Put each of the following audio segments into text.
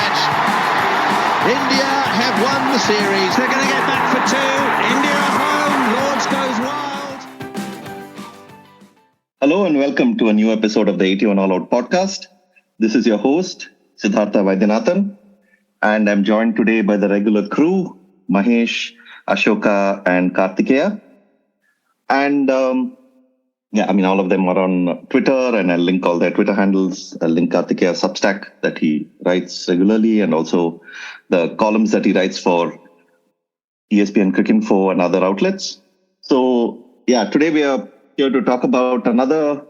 match. India have won the series. They're going to get back for two. India at home. Lords goes wild. Hello and welcome to a new episode of the 81 All Out podcast. This is your host, Siddhartha Vaidyanathan, and I'm joined today by the regular crew, Mahesh, Ashoka, and Kartikeya. And all of them are on Twitter, and I'll link all their Twitter handles. I'll link Kartikeya's Substack that he writes regularly, and also the columns that he writes for ESPN Cricinfo and other outlets. So, today we are here to talk about another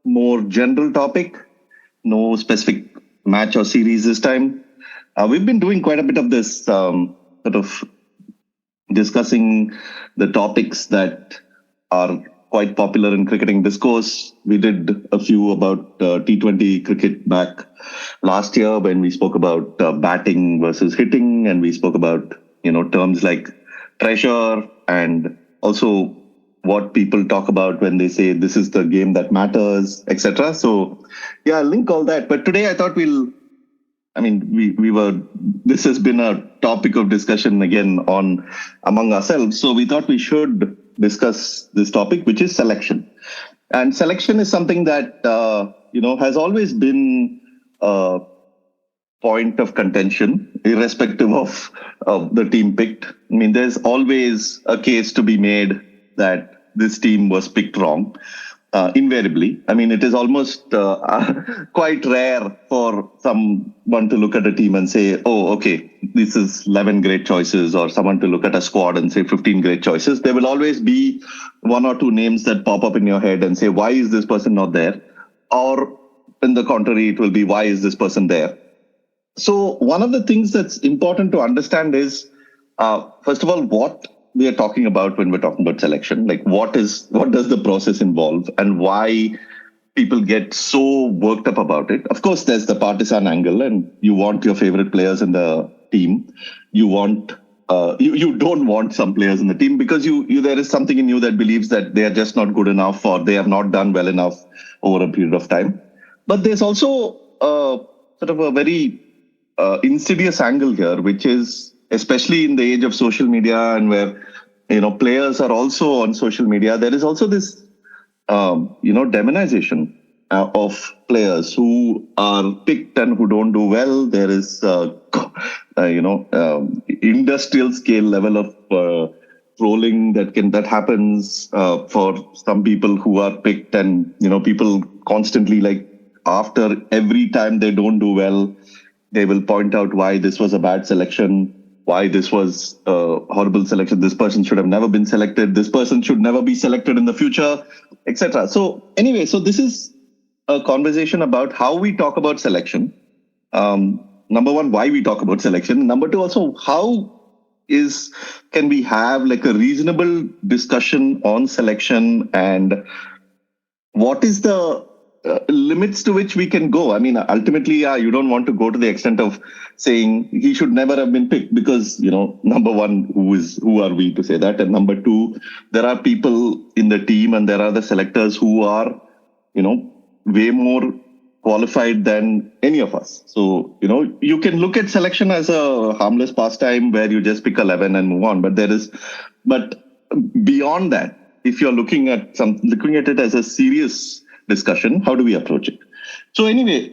more general topic. No specific match or series this time. We've been doing quite a bit of this sort of discussing the topics that are quite popular in cricketing discourse. We did a few about T20 cricket back last year when we spoke about batting versus hitting, and we spoke about terms like treasure and also what people talk about when they say this is the game that matters, etc. So I'll link all that. But today I thought this has been a topic of discussion again among ourselves. So we thought we should discuss this topic, which is selection. And selection is something that, has always been a point of contention, irrespective of the team picked. There's always a case to be made that this team was picked wrong, invariably. It is almost quite rare for someone to look at a team and say, oh, okay, this is 11 great choices, or someone to look at a squad and say 15 great choices. There will always be one or two names that pop up in your head and say, why is this person not there? Or in the contrary, it will be, why is this person there? So one of the things that's important to understand is, first of all, what we are talking about when we're talking about selection. Like what does the process involve, and why people get so worked up about it? Of course, there's the partisan angle, and you want your favorite players in the team. You want you don't want some players in the team because there is something in you that believes that they are just not good enough, or they have not done well enough over a period of time. But there's also sort of a very insidious angle here, which is, especially in the age of social media and where, players are also on social media, there is also this, demonization of players who are picked and who don't do well. There is, industrial scale level of trolling that happens for some people who are picked, and, people constantly, like, after every time they don't do well, they will point out why this was a bad selection, why this was a horrible selection. This person should have never been selected. This person should never be selected in the future, etc. So anyway, so this is a conversation about how we talk about selection. Number one, why we talk about selection. Number two, also, can we have like a reasonable discussion on selection, and what is the limits to which we can go? Ultimately, you don't want to go to the extent of saying he should never have been picked because, number one, who are we to say that? And number two, there are people in the team and there are the selectors who are, way more qualified than any of us. So, you can look at selection as a harmless pastime where you just pick 11 and move on. But beyond that, if you're looking at it as a serious discussion, how do we approach it? So anyway,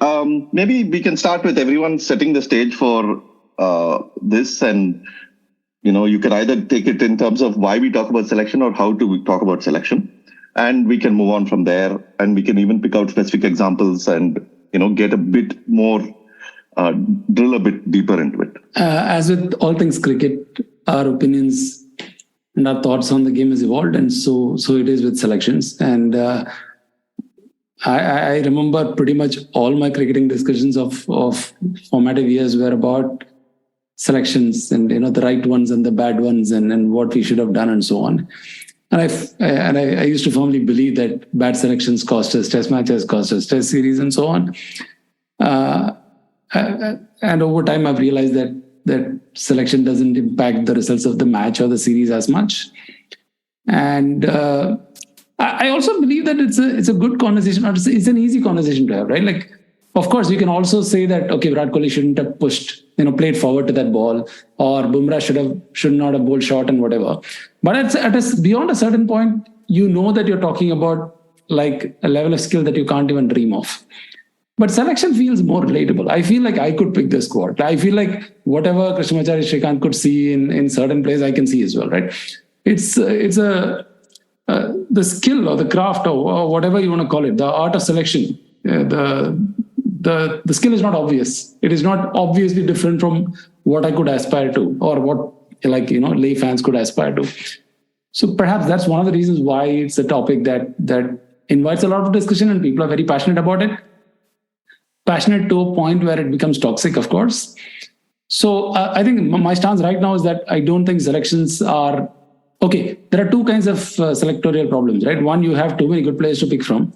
maybe we can start with everyone setting the stage for this, and you can either take it in terms of why we talk about selection or how do we talk about selection, and we can move on from there, and we can even pick out specific examples and get a bit more drill a bit deeper into it. As with all things cricket, our opinions and our thoughts on the game has evolved, and so it is with selections. And I remember pretty much all my cricketing discussions of formative years were about selections and the right ones and the bad ones and what we should have done and so on. And I used to firmly believe that bad selections cost us test matches, cost us test series, and so on. And over time, I've realized that selection doesn't impact the results of the match or the series as much. And I also believe that it's a good conversation. It's an easy conversation to have, right? Like, Of course, you can also say that, okay, Virat Kohli shouldn't have played forward to that ball, or Bumrah should not have bowled short and whatever. But beyond a certain point, you know that you're talking about like a level of skill that you can't even dream of. But selection feels more relatable. I feel like I could pick the squad. I feel like whatever Krishnamacharya Srikanth could see in certain plays, I can see as well, right? It's the skill or the craft or whatever you want to call it, the art of selection. The skill is not obvious. It is not obviously different from what I could aspire to, or what lay fans could aspire to. So perhaps that's one of the reasons why it's a topic that invites a lot of discussion and people are very passionate about it. Passionate to a point where it becomes toxic, of course. So I think my stance right now is that I don't think selections are okay. There are two kinds of selectorial problems, right? One, you have too many good players to pick from.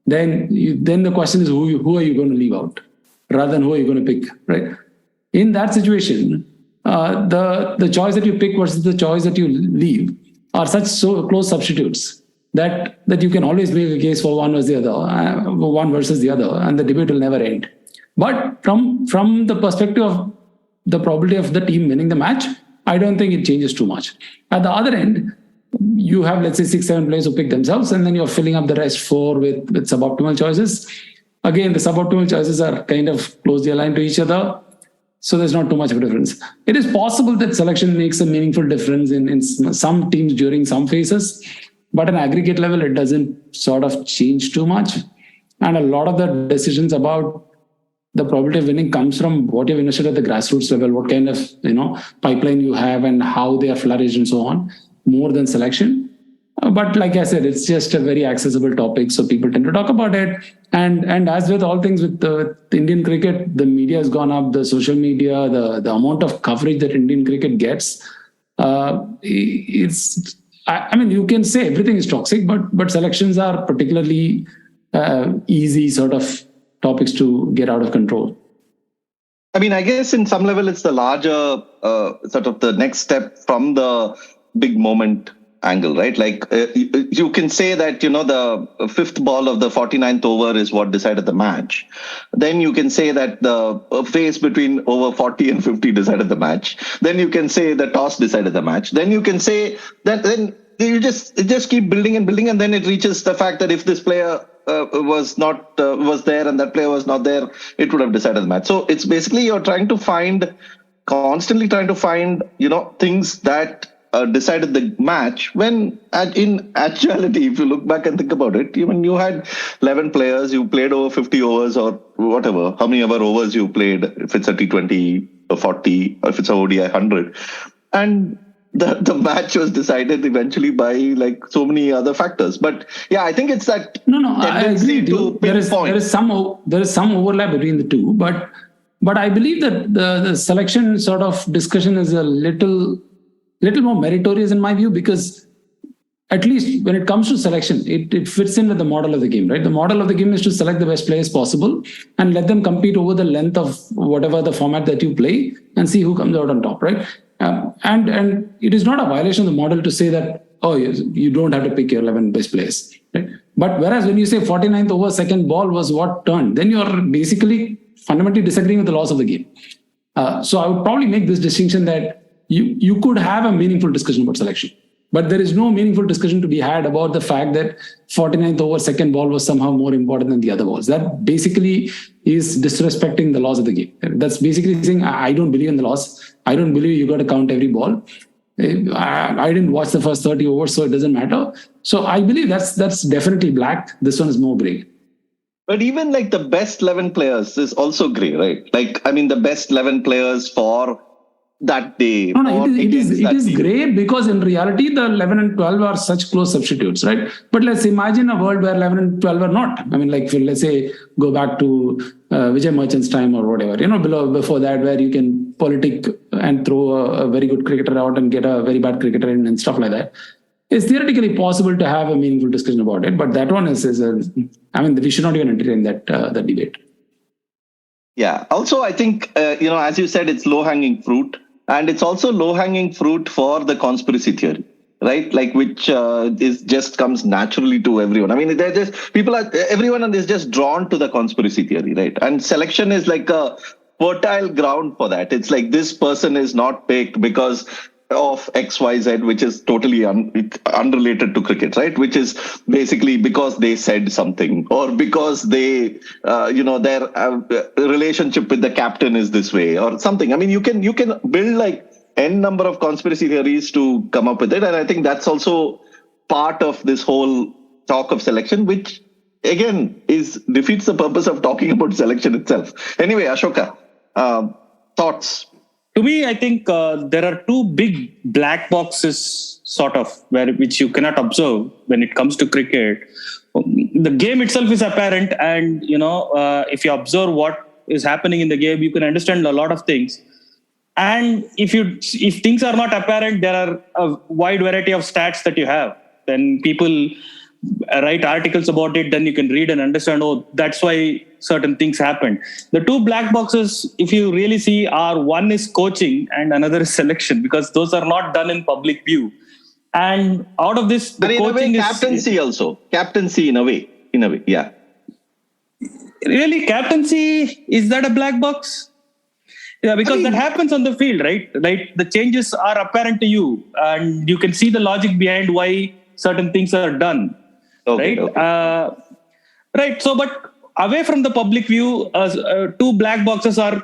Then the question is who are you going to leave out, rather than who are you going to pick, right? In that situation, the choice that you pick versus the choice that you leave are so close substitutes that you can always make a case for one versus the other, and the debate will never end. But from the perspective of the probability of the team winning the match, I don't think it changes too much. At the other end, you have, let's say, 6-7 players who pick themselves, and then you're filling up the rest 4 with suboptimal choices. Again, the suboptimal choices are kind of closely aligned to each other, so there's not too much of a difference. It is possible that selection makes a meaningful difference in some teams during some phases, but at an aggregate level, it doesn't sort of change too much. And a lot of the decisions about the probability of winning comes from what you've invested at the grassroots level, what kind of pipeline you have and how they are flourished and so on, more than selection. But like I said, it's just a very accessible topic, so people tend to talk about it. And as with all things with Indian cricket, the media has gone up, the social media, the amount of coverage that Indian cricket gets. You can say everything is toxic, but selections are particularly easy sort of topics to get out of control. I guess in some level, it's the larger sort of the next step from the big moment angle, right? Like you can say that, the fifth ball of the 49th over is what decided the match. Then you can say that the phase between over 40 and 50 decided the match. Then you can say the toss decided the match. Then you can say that then you just keep building and building, and then it reaches the fact that if this player was there and that player was not there, it would have decided the match. So it's basically you're constantly trying to find things that decided the match, when in actuality, if you look back and think about it, even you had 11 players, you played over 50 overs or whatever, how many ever overs you played, if it's a T20 or 40, or if it's a ODI 100. And the match was decided eventually by like so many other factors. But yeah, I think it's that I agree with you. There is some overlap between the two, but I believe that the selection sort of discussion is a little more meritorious in my view, because at least when it comes to selection, it fits in with the model of the game, right? The model of the game is to select the best players possible and let them compete over the length of whatever the format that you play and see who comes out on top, right? And it is not a violation of the model to say that, you don't have to pick your 11 best players, right? But whereas when you say 49th over second ball was what turned, then you're basically fundamentally disagreeing with the laws of the game. So I would probably make this distinction that you could have a meaningful discussion about selection, but there is no meaningful discussion to be had about the fact that 49th over second ball was somehow more important than the other balls. That basically is disrespecting the laws of the game. That's basically saying, I don't believe in the laws. I don't believe you got to count every ball. I didn't watch the first 30 overs, so it doesn't matter. So I believe that's definitely black. This one is more gray. But even like the best 11 players is also gray, right? Like, the best 11 players for that day. It is gray because in reality, the 11 and 12 are such close substitutes, right? But let's imagine a world where 11 and 12 are not. Let's say, go back to Vijay Merchant's time or whatever, before that, where you can politic and throw a very good cricketer out and get a very bad cricketer in and stuff like that. It's theoretically possible to have a meaningful discussion about it, but that one we should not even entertain that debate. Yeah. Also, I think, as you said, it's low-hanging fruit. And it's also low-hanging fruit for the conspiracy theory. right? Like which is just comes naturally to everyone. I mean, they're just everyone is just drawn to the conspiracy theory, right? And selection is like a fertile ground for that. It's like this person is not picked because of XYZ, which is totally unrelated to cricket, right? Which is basically because they said something or because they, their relationship with the captain is this way or something. I mean, you can build like n number of conspiracy theories to come up with it, and I think that's also part of this whole talk of selection, which again defeats the purpose of talking about selection itself. Anyway, Ashoka, thoughts? To me, I think there are two big black boxes, sort of, which you cannot observe when it comes to cricket. The game itself is apparent, and if you observe what is happening in the game, you can understand a lot of things. And if things are not apparent, there are a wide variety of stats that you have. Then people write articles about it, then you can read and understand, oh, that's why certain things happen. The two black boxes, if you really see, are one is coaching and another is selection, because those are not done in public view. And out of this, the coaching is captaincy also. Captaincy in a way, yeah. Really, captaincy, is that a black box? Yeah, because that happens on the field, right? Right. The changes are apparent to you, and you can see the logic behind why certain things are done. Okay, right. Okay. Right. So, but away from the public view, two black boxes are,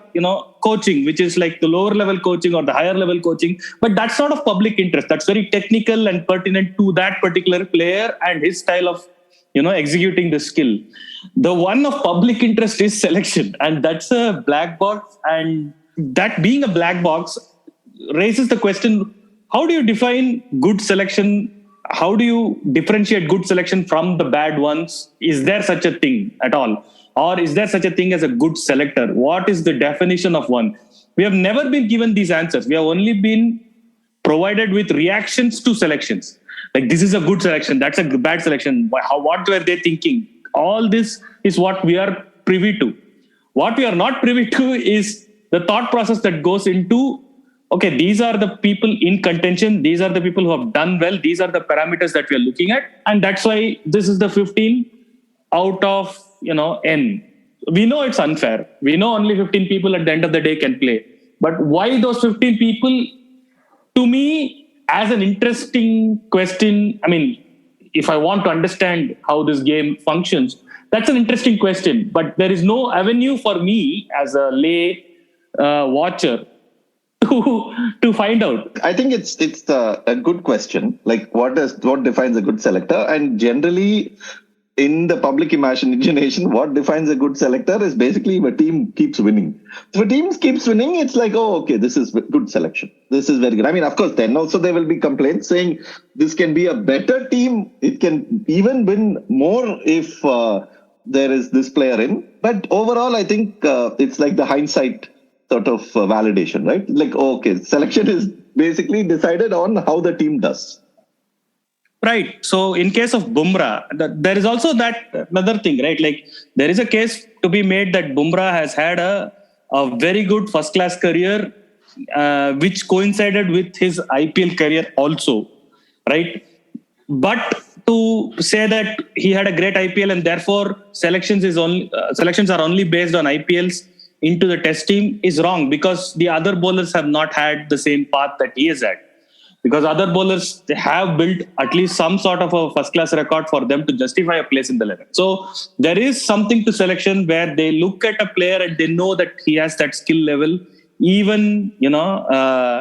coaching, which is like the lower level coaching or the higher level coaching. But that's sort of public interest. That's very technical and pertinent to that particular player and his style of, executing the skill. The one of public interest is selection, and that's a black box. And that being a black box raises the question, how do you define good selection? How do you differentiate good selection from the bad ones? Is there such a thing at all? Or is there such a thing as a good selector? What is the definition of one? We have never been given these answers. We have only been provided with reactions to selections. Like, this is a good selection, that's a bad selection. What were they thinking? All this is what we are privy to. What we are not privy to is the thought process that goes into, okay, these are the people in contention. These are the people who have done well. These are the parameters that we are looking at. And that's why this is the 15 out of, N. We know it's unfair. We know only 15 people at the end of the day can play. But why those 15 people? To me, as an interesting question, I mean, if I want to understand how this game functions, that's an interesting question. But there is no avenue for me as a lay watcher to find out. I think it's a good question. Like, what defines a good selector? And generally, in the public imagination, what defines a good selector is basically if a team keeps winning. If a team keeps winning, it's like, oh, okay, this is good selection. This is very good. I mean, of course, then also there will be complaints saying this can be a better team. It can even win more if there is this player in. But overall, I think it's like the hindsight sort of validation, right? Like, oh, okay, selection is basically decided on how the team does. Right. So in case of Bumrah, there is also that another thing, right? Like, there is a case to be made that Bumrah has had a very good first-class career, which coincided with his IPL career also, right? But to say that he had a great IPL and therefore selections are only based on IPLs into the test team is wrong, because the other bowlers have not had the same path that he has had. Because other bowlers, they have built at least some sort of a first-class record for them to justify a place in the 11. So there is something to selection where they look at a player and they know that he has that skill level, even though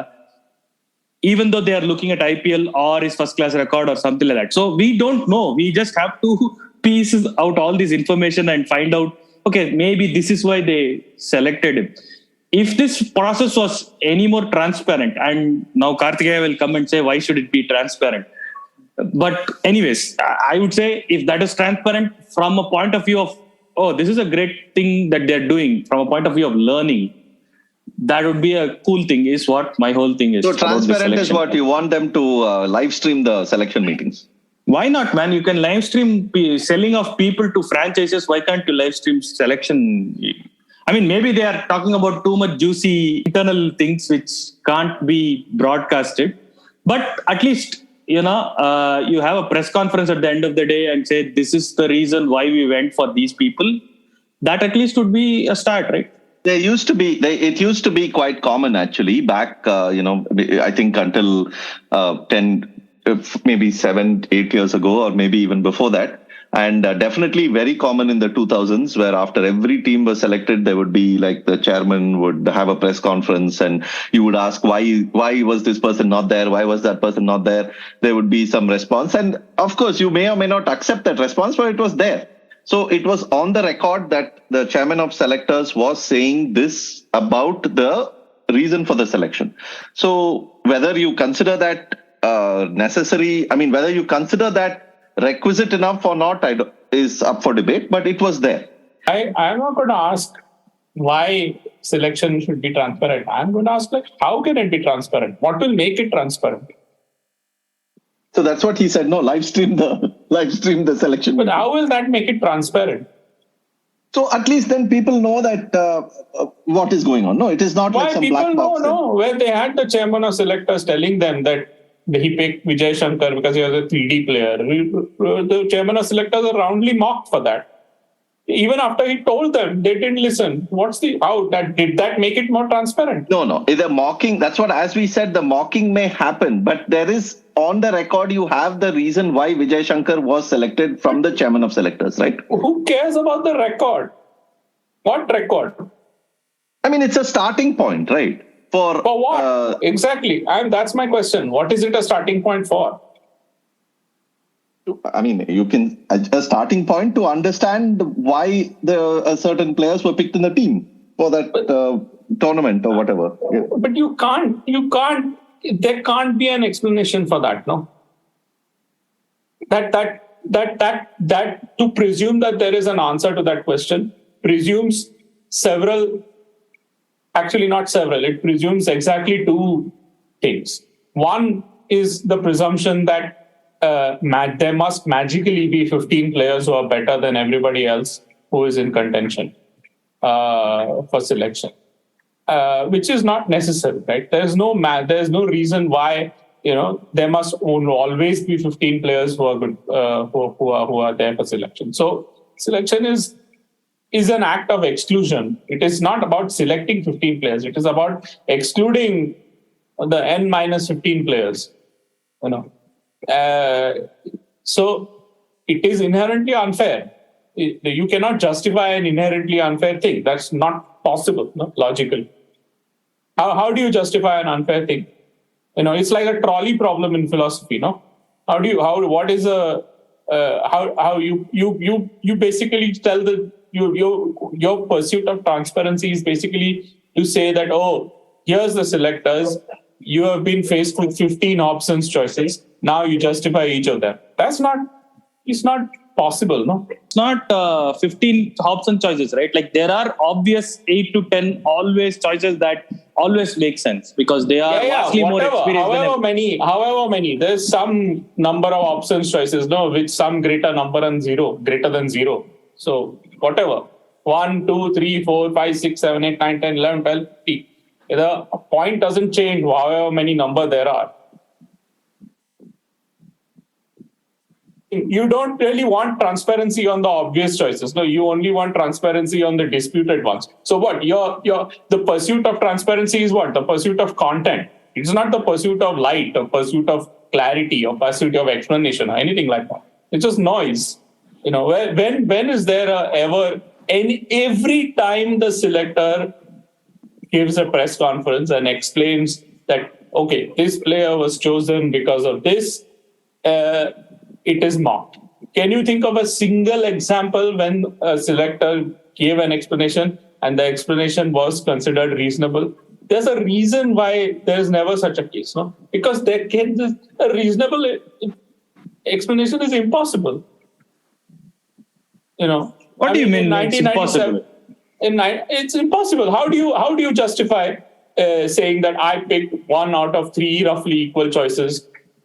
they are looking at IPL or his first-class record or something like that. So we don't know. We just have to piece out all this information and find out, okay, maybe this is why they selected him. If this process was any more transparent, and now Karthikeya will come and say, why should it be transparent? But anyways, I would say if that is transparent from a point of view of, oh, this is a great thing that they're doing, from a point of view of learning, that would be a cool thing, is what my whole thing is. So transparent is what you want them to live stream the selection meetings. Why not, man? You can live stream selling of people to franchises. Why can't you live stream selection? I mean, maybe they are talking about too much juicy internal things which can't be broadcasted. But at least you have a press conference at the end of the day and say, this is the reason why we went for these people, that at least would be a start, right? It used to be quite common actually back, I think until 10, maybe 7, 8 years ago, or maybe even before that. And definitely very common in the 2000s, where after every team was selected, there would be like the chairman would have a press conference and you would ask, why was this person not there? Why was that person not there? There would be some response. And of course, you may or may not accept that response, but it was there. So it was on the record that the chairman of selectors was saying this about the reason for the selection. So whether you consider that whether you consider that requisite enough or not, is up for debate, but it was there. I'm not going to ask why selection should be transparent. I'm going to ask, how can it be transparent? What will make it transparent? So that's what he said. No, live stream the selection. But how will that make it transparent? So at least then people know that what is going on. No, it is not like some black box. No. Where they had the chairman of selectors telling them that he picked Vijay Shankar because he was a 3D player. The chairman of selectors are roundly mocked for that. Even after he told them, they didn't listen. Did that make it more transparent? No. The mocking, that's what, as we said, the mocking may happen, but there is, on the record, you have the reason why Vijay Shankar was selected from the chairman of selectors, right? Who cares about the record? What record? I mean, it's a starting point, right? For what? Exactly. And that's my question. What is it a starting point for? I mean, you can a starting point to understand why certain players were picked in the team for that tournament or whatever. Yeah. But you can't. There can't be an explanation for that, no? That to presume that there is an answer to that question presumes several. Actually, not several. It presumes exactly two things. One is the presumption that there must magically be 15 players who are better than everybody else who is in contention for selection, which is not necessary, right? There's no reason why there must always be 15 players who are good, who are there for selection. So selection is an act of exclusion. It is not about selecting 15 players. It is about excluding the n minus 15 players. So it is inherently unfair. You cannot justify an inherently unfair thing. That's not possible, logically. How do you justify an unfair thing? It's like a trolley problem in philosophy, no? How you basically tell your pursuit of transparency is basically to say that, here's the selectors, you have been faced with 15 options choices, now you justify each of them. It's not possible, no? It's not 15 option choices, right? Like there are obvious 8 to 10 always choices that always make sense because they are vastly more experienced. However many, there's some number of options choices, no, with some greater than zero. So whatever, 1, 2, 3, 4, 5, 6, 7, 8, 9, 10, 11, 12, 15. The point doesn't change however many number there are. You don't really want transparency on the obvious choices. No, you only want transparency on the disputed ones. So what? The pursuit of transparency is what? The pursuit of content. It's not the pursuit of light or pursuit of clarity or pursuit of explanation or anything like that. It's just noise. When is there every time the selector gives a press conference and explains that, okay, this player was chosen because of this, it is mocked. Can you think of a single example when a selector gave an explanation and the explanation was considered reasonable? There's a reason why there's never such a case, no? Because a reasonable explanation is impossible. What do you mean it's impossible? It's impossible. How do you justify saying that I picked 1 out of 3 roughly equal choices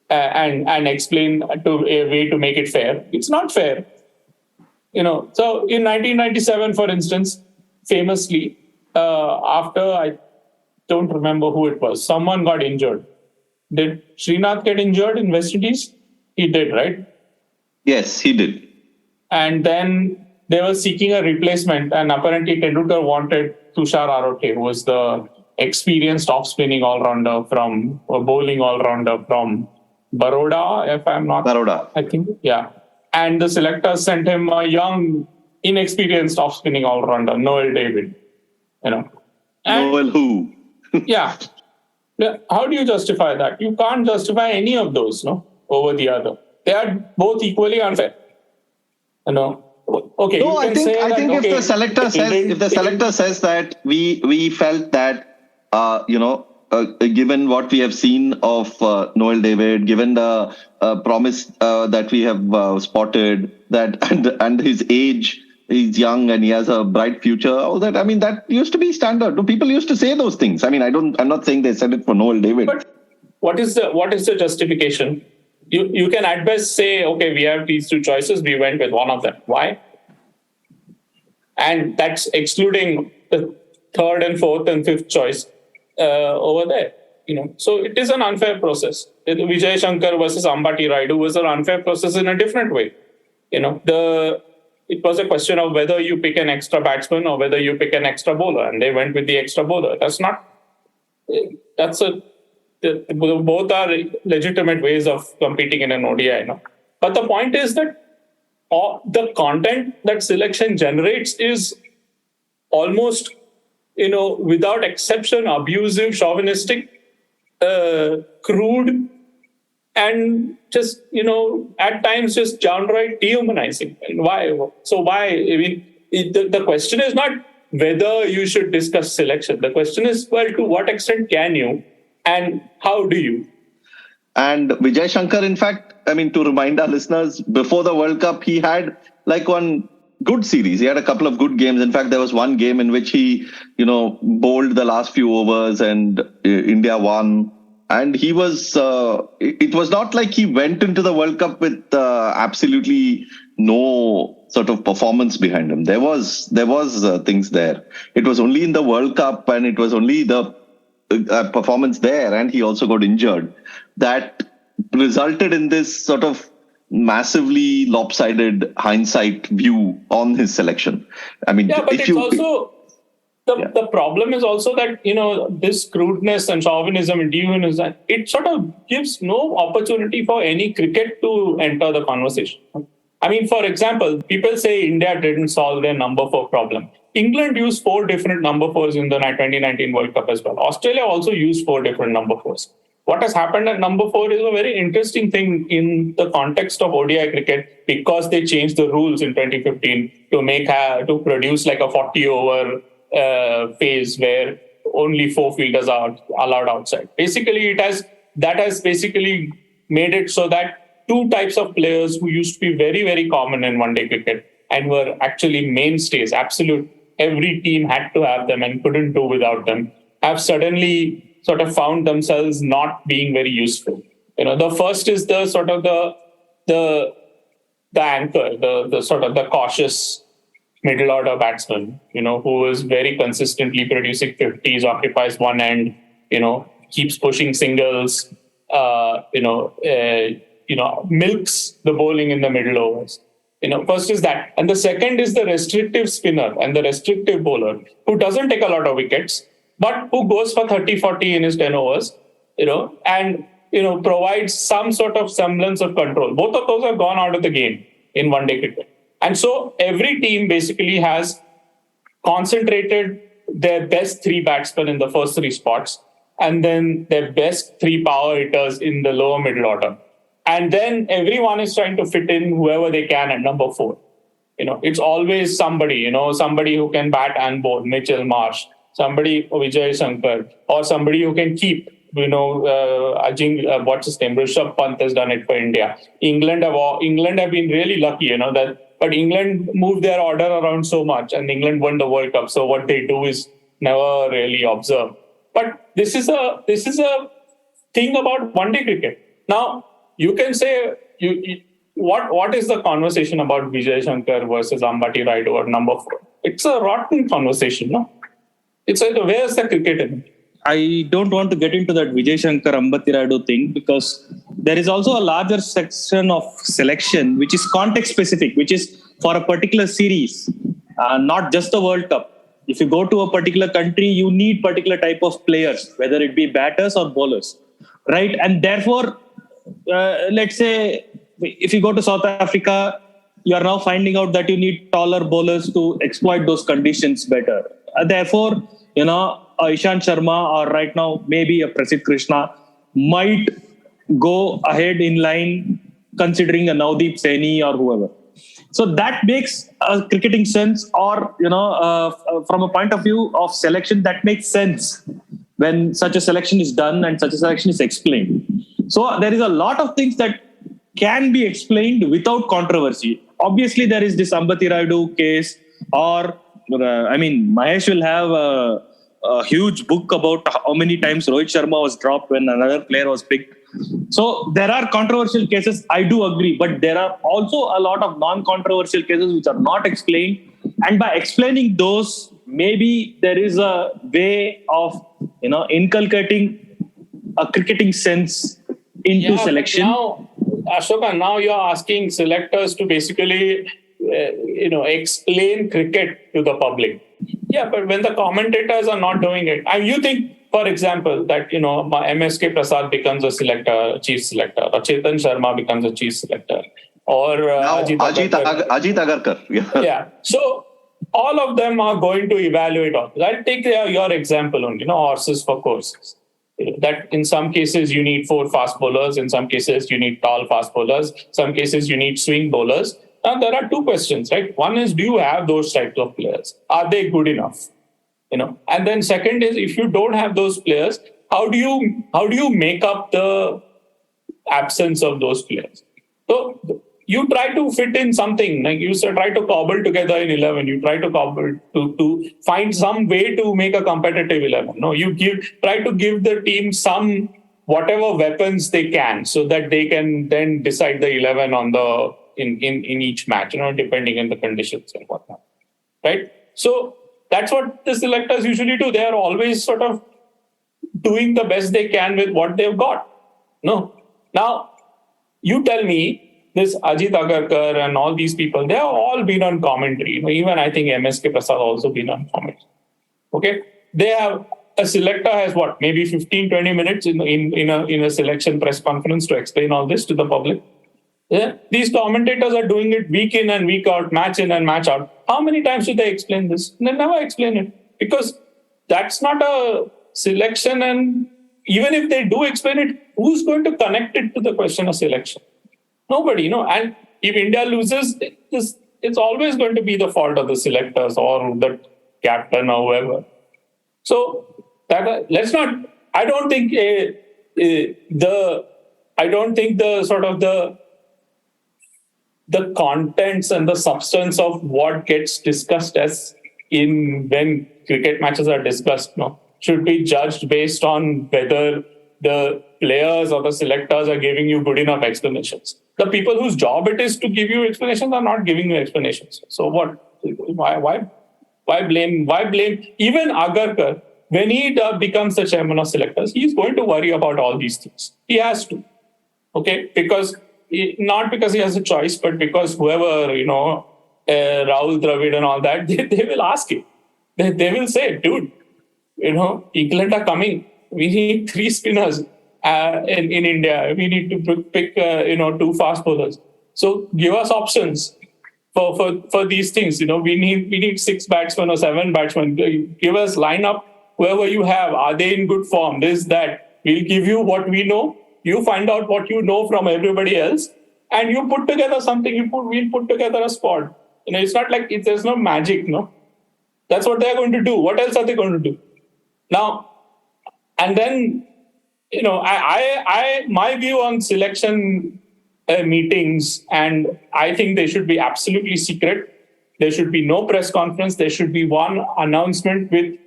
and explain to a way to make it fair? It's not fair. So in 1997, for instance, famously, after I don't remember who it was, someone got injured. Did Srinath get injured in West Indies? He did, right? Yes, he did. And then they were seeking a replacement, and apparently Tendulkar wanted Tushar Arote, who was the experienced off-spinning all-rounder bowling all-rounder from Baroda, if I'm not... Baroda. I think, yeah. And the selectors sent him a young, inexperienced off-spinning all-rounder, Noel David. And, Noel who? Yeah. How do you justify that? You can't justify any of those, over the other. They are both equally unfair. Okay. No, I think if the selector says that we felt that given what we have seen of Noel David, given the promise that we have spotted, that and his age, he's young and he has a bright future, all that. I mean, that used to be standard. People used to say those things. I mean, I'm not saying they said it for Noel David. But what is the justification? You can at best say, okay, we have these two choices. We went with one of them. Why? And that's excluding the third and fourth and fifth choice over there. So it is an unfair process. Vijay Shankar versus Ambati Raidu was an unfair process in a different way. It was a question of whether you pick an extra batsman or whether you pick an extra bowler, and they went with the extra bowler. Both are legitimate ways of competing in an ODI. But the point is that the content that selection generates is almost, without exception, abusive, chauvinistic, crude, and just, at times just downright dehumanizing. And why? So why? I mean, the question is not whether you should discuss selection. The question is, well, to what extent can you and how do you? And Vijay Shankar, in fact, I mean, to remind our listeners, before the World Cup, he had like one good series. He had a couple of good games. In fact, there was one game in which he, bowled the last few overs and India won. And he was, it was not like he went into the World Cup with absolutely no sort of performance behind him. There was things there. It was only in the World Cup and it was only the performance there, and he also got injured, that resulted in this sort of massively lopsided hindsight view on his selection. I mean, yeah, but the problem is also that, this crudeness and chauvinism and dehumanism, it sort of gives no opportunity for any cricket to enter the conversation. I mean, for example, people say India didn't solve their number 4 problem. England used 4 different number 4s in the 2019 World Cup as well. Australia also used 4 different number 4s. What has happened at number 4 is a very interesting thing in the context of ODI cricket, because they changed the rules in 2015 to produce like a 40-over phase where only 4 fielders are allowed outside. Basically, that has basically made it so that 2 types of players who used to be very, very common in one-day cricket and were actually mainstays, absolute, every team had to have them and couldn't do without them, have suddenly sort of found themselves not being very useful. The first is the sort of the anchor, the sort of the cautious middle order batsman, who is very consistently producing 50s, occupies one end, keeps pushing singles, milks the bowling in the middle overs. First is that. And the second is the restrictive spinner and the restrictive bowler, who doesn't take a lot of wickets, but who goes for 30-40 in his 10 overs, and, provides some sort of semblance of control. Both of those have gone out of the game in one-day cricket. And so every team basically has concentrated their best 3 batsmen in the first 3 spots, and then their best 3 power hitters in the lower middle order. And then everyone is trying to fit in whoever they can at number 4. It's always somebody, somebody who can bat and bowl, Mitchell Marsh, somebody, Vijay Shankar, or somebody who can keep, what's his name? Rishabh Pant has done it for India. England have been really lucky, but England moved their order around so much and England won the World Cup. So what they do is never really observe. But this is a thing about one-day cricket. Now, you can say, what is the conversation about Vijay Shankar versus Ambati Raidu at number 4? It's a rotten conversation, no? It's like, where's the cricket in it? I don't want to get into that Vijay Shankar Ambatiradu thing, because there is also a larger section of selection which is context specific, which is for a particular series, not just the World Cup. If you go to a particular country, you need particular type of players, whether it be batters or bowlers, right? And therefore, let's say if you go to South Africa, you are now finding out that you need taller bowlers to exploit those conditions better. Therefore, Ishant Sharma, or right now maybe a Prasidh Krishna, might go ahead in line considering a Navdeep Saini or whoever. So that makes a cricketing sense, or from a point of view of selection, that makes sense when such a selection is done and such a selection is explained. So there is a lot of things that can be explained without controversy. Obviously, there is this Ambati Rayudu case, or Mahesh will have a huge book about how many times Rohit Sharma was dropped when another player was picked. So there are controversial cases, I do agree, but there are also a lot of non-controversial cases which are not explained. And by explaining those, maybe there is a way of, inculcating a cricketing sense into selection. Now, Ashoka, now you're asking selectors to basically, explain cricket to the public. Yeah, but when the commentators are not doing it, and you think, for example, that MSK Prasad becomes a chief selector, or Chetan Sharma becomes a chief selector, or Ajit Agarkar. Yeah. So all of them are going to evaluate all. I'll take your example only, horses for courses. That in some cases you need 4 fast bowlers, in some cases you need tall fast bowlers, some cases you need swing bowlers. Now there are 2 questions, right? One is, do you have those types of players? Are they good enough? And then second is, if you don't have those players, how do you make up the absence of those players? So you try to fit in something, like you try to cobble together in 11. You try to cobble to find some way to make a competitive 11. No, you try to give the team some whatever weapons they can, so that they can then decide the 11 on the in each match, depending on the conditions and whatnot, right? So that's what the selectors usually do. They are always sort of doing the best they can with what they've got. No. Now, you tell me, this Ajit Agarkar and all these people, they have all been on commentary. Even I think MSK Prasad also been on commentary. Okay? A selector has maybe 15, 20 minutes in a selection press conference to explain all this to the public. Yeah? These commentators are doing it week in and week out, match in and match out. How many times do they explain this? They never explain it, because that's not a selection. And even if they do explain it, who's going to connect it to the question of selection? Nobody, And if India loses, it's always going to be the fault of the selectors or the captain or whoever. So let's not. I don't think the contents and the substance of what gets discussed when cricket matches are discussed, should be judged based on whether the players or the selectors are giving you good enough explanations. The people whose job it is to give you explanations are not giving you explanations. So what? Why blame? Even Agarkar, when he becomes the chairman of selectors, he's going to worry about all these things. He has to. Okay, not because he has a choice, but because whoever, Rahul Dravid and all that, they will ask him. They will say, dude, England are coming. We need 3 spinners in India. We need to pick, 2 fast bowlers. So give us options for these things. We need 6 batsmen or 7 batsmen. Give us lineup, whoever you have. Are they in good form? This, that. We'll give you what we know. You find out what you know from everybody else, and you put together something. We'll put together a squad. It's not like there's no magic. No, that's what they're going to do. What else are they going to do? Now, and then my view on selection meetings, and I think they should be absolutely secret. There should be no press conference. There should be one announcement with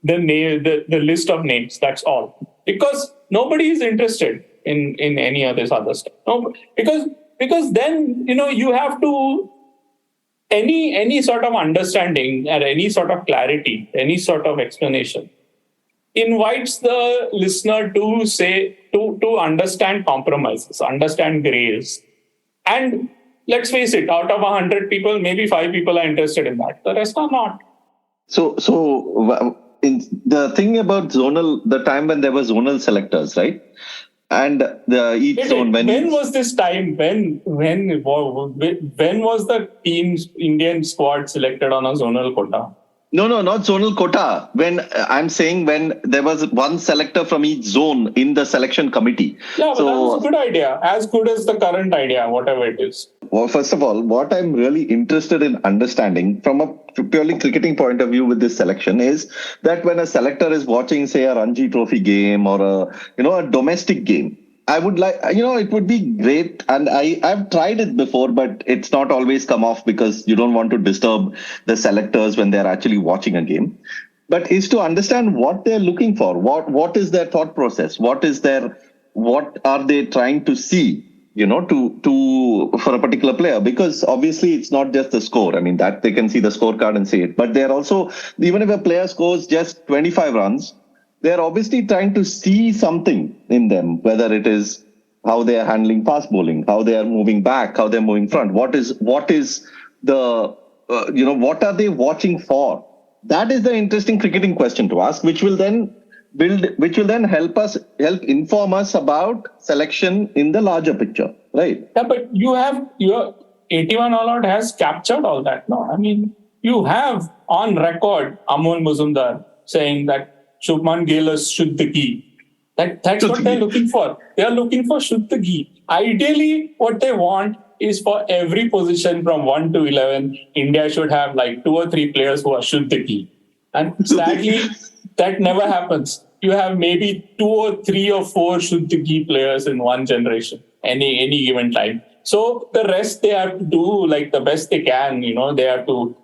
the list of names. That's all, because nobody is interested in any of this other stuff. No, because then you have to any sort of understanding or any sort of clarity, any sort of explanation invites the listener to say, to understand compromises, understand grays. And let's face it, out of 100 people, maybe 5 people are interested in that. The rest are not. So in the thing about the time when there were zonal selectors, right? And each zone. When was this time? When was the team's Indian squad selected on a zonal quota? No, not zonal quota. When I'm saying when there was one selector from each zone in the selection committee. Yeah, but that was a good idea. As good as the current idea, whatever it is. Well, first of all, what I'm really interested in understanding from a purely cricketing point of view with this selection is that when a selector is watching, say, a Ranji Trophy game or a domestic game, I would like, it would be great. And I've tried it before, but it's not always come off because you don't want to disturb the selectors when they're actually watching a game. But is to understand what they're looking for. What is their thought process? What are they trying to see, for a particular player? Because obviously it's not just the score. I mean, that they can see the scorecard and see it. But they're also, even if a player scores just 25 runs, they're obviously trying to see something in them, whether it is how they are handling fast bowling, how they are moving back, how they're moving front. What is the, what are they watching for? That is the interesting cricketing question to ask, which will then help inform us about selection in the larger picture, right? Yeah, but your 81 all out has captured all that. No, I mean, you have on record Amol Muzumdar saying that Shubman Gill is Shuddhagi. That's what they're looking for. They're looking for Shuddhagi. Ideally, what they want is for every position from 1 to 11, India should have like 2 or 3 players who are Shuddhagi. And sadly, that never happens. You have maybe 2 or 3 or 4 Shuddhagi players in one generation, any given time. So the rest they have to do like the best they can. They have to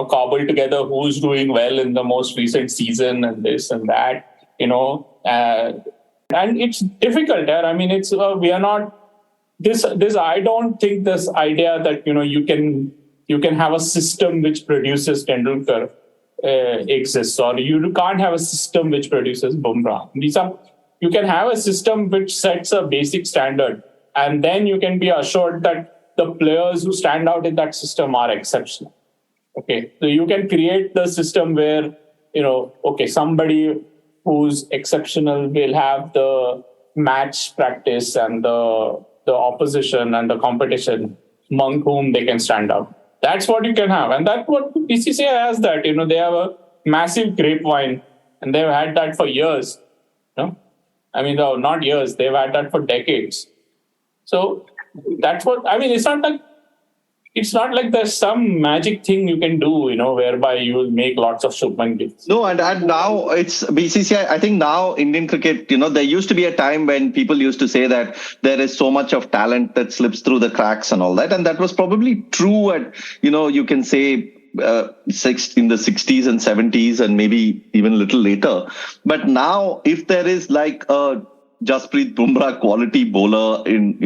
cobble together who's doing well in the most recent season and this and that, and it's difficult. I mean, we are not this. I don't think this idea that you can have a system which produces Tendulkar exists, or you can't have a system which produces Bumrah. You can have a system which sets a basic standard, and then you can be assured that the players who stand out in that system are exceptional. Okay, so you can create the system where, somebody who's exceptional will have the match practice and the opposition and the competition among whom they can stand out. That's what you can have. And that's what BCCI has that, they have a massive grapevine and they've had that for years. I mean, no, not years, they've had that for decades. So that's what, I mean, it's not like there's some magic thing you can do, whereby you will make lots of Shubman Gills. No, and now it's BCCI. I think now Indian cricket, there used to be a time when people used to say that there is so much of talent that slips through the cracks and all that. And that was probably true at, you can say in the 60s and 70s and maybe even a little later. But now if there is like a Jasprit Bumrah quality bowler in,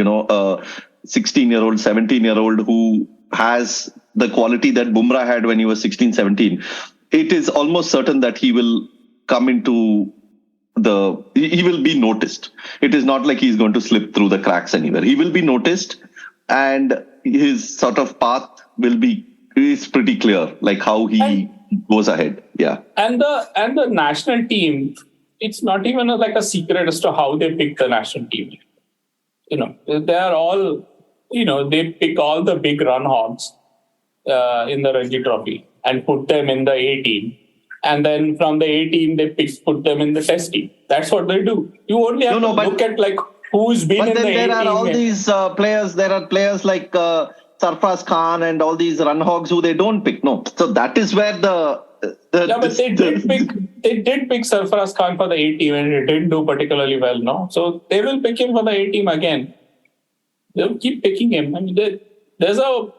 16-year-old, 17-year-old who has the quality that Bumrah had when he was 16, 17, it is almost certain that he will come into he will be noticed. It is not like he's going to slip through the cracks anywhere. He will be noticed and his sort of path is pretty clear, like how he goes ahead. Yeah. And the national team, it's not even like a secret as to how they pick the national team. They are all, they pick all the big run hogs in the Ranji Trophy and put them in the A team. And then from the A team, they put them in the test team. That's what they do. You only have to look at like who's been in the A team. But then there are all these players. There are players like Sarfraz Khan and all these run hogs who they don't pick. No, so that is where they did pick Sarfraz Khan for the A team and it didn't do particularly well. No, so they will pick him for the A team again. They'll keep picking him. I mean, there's a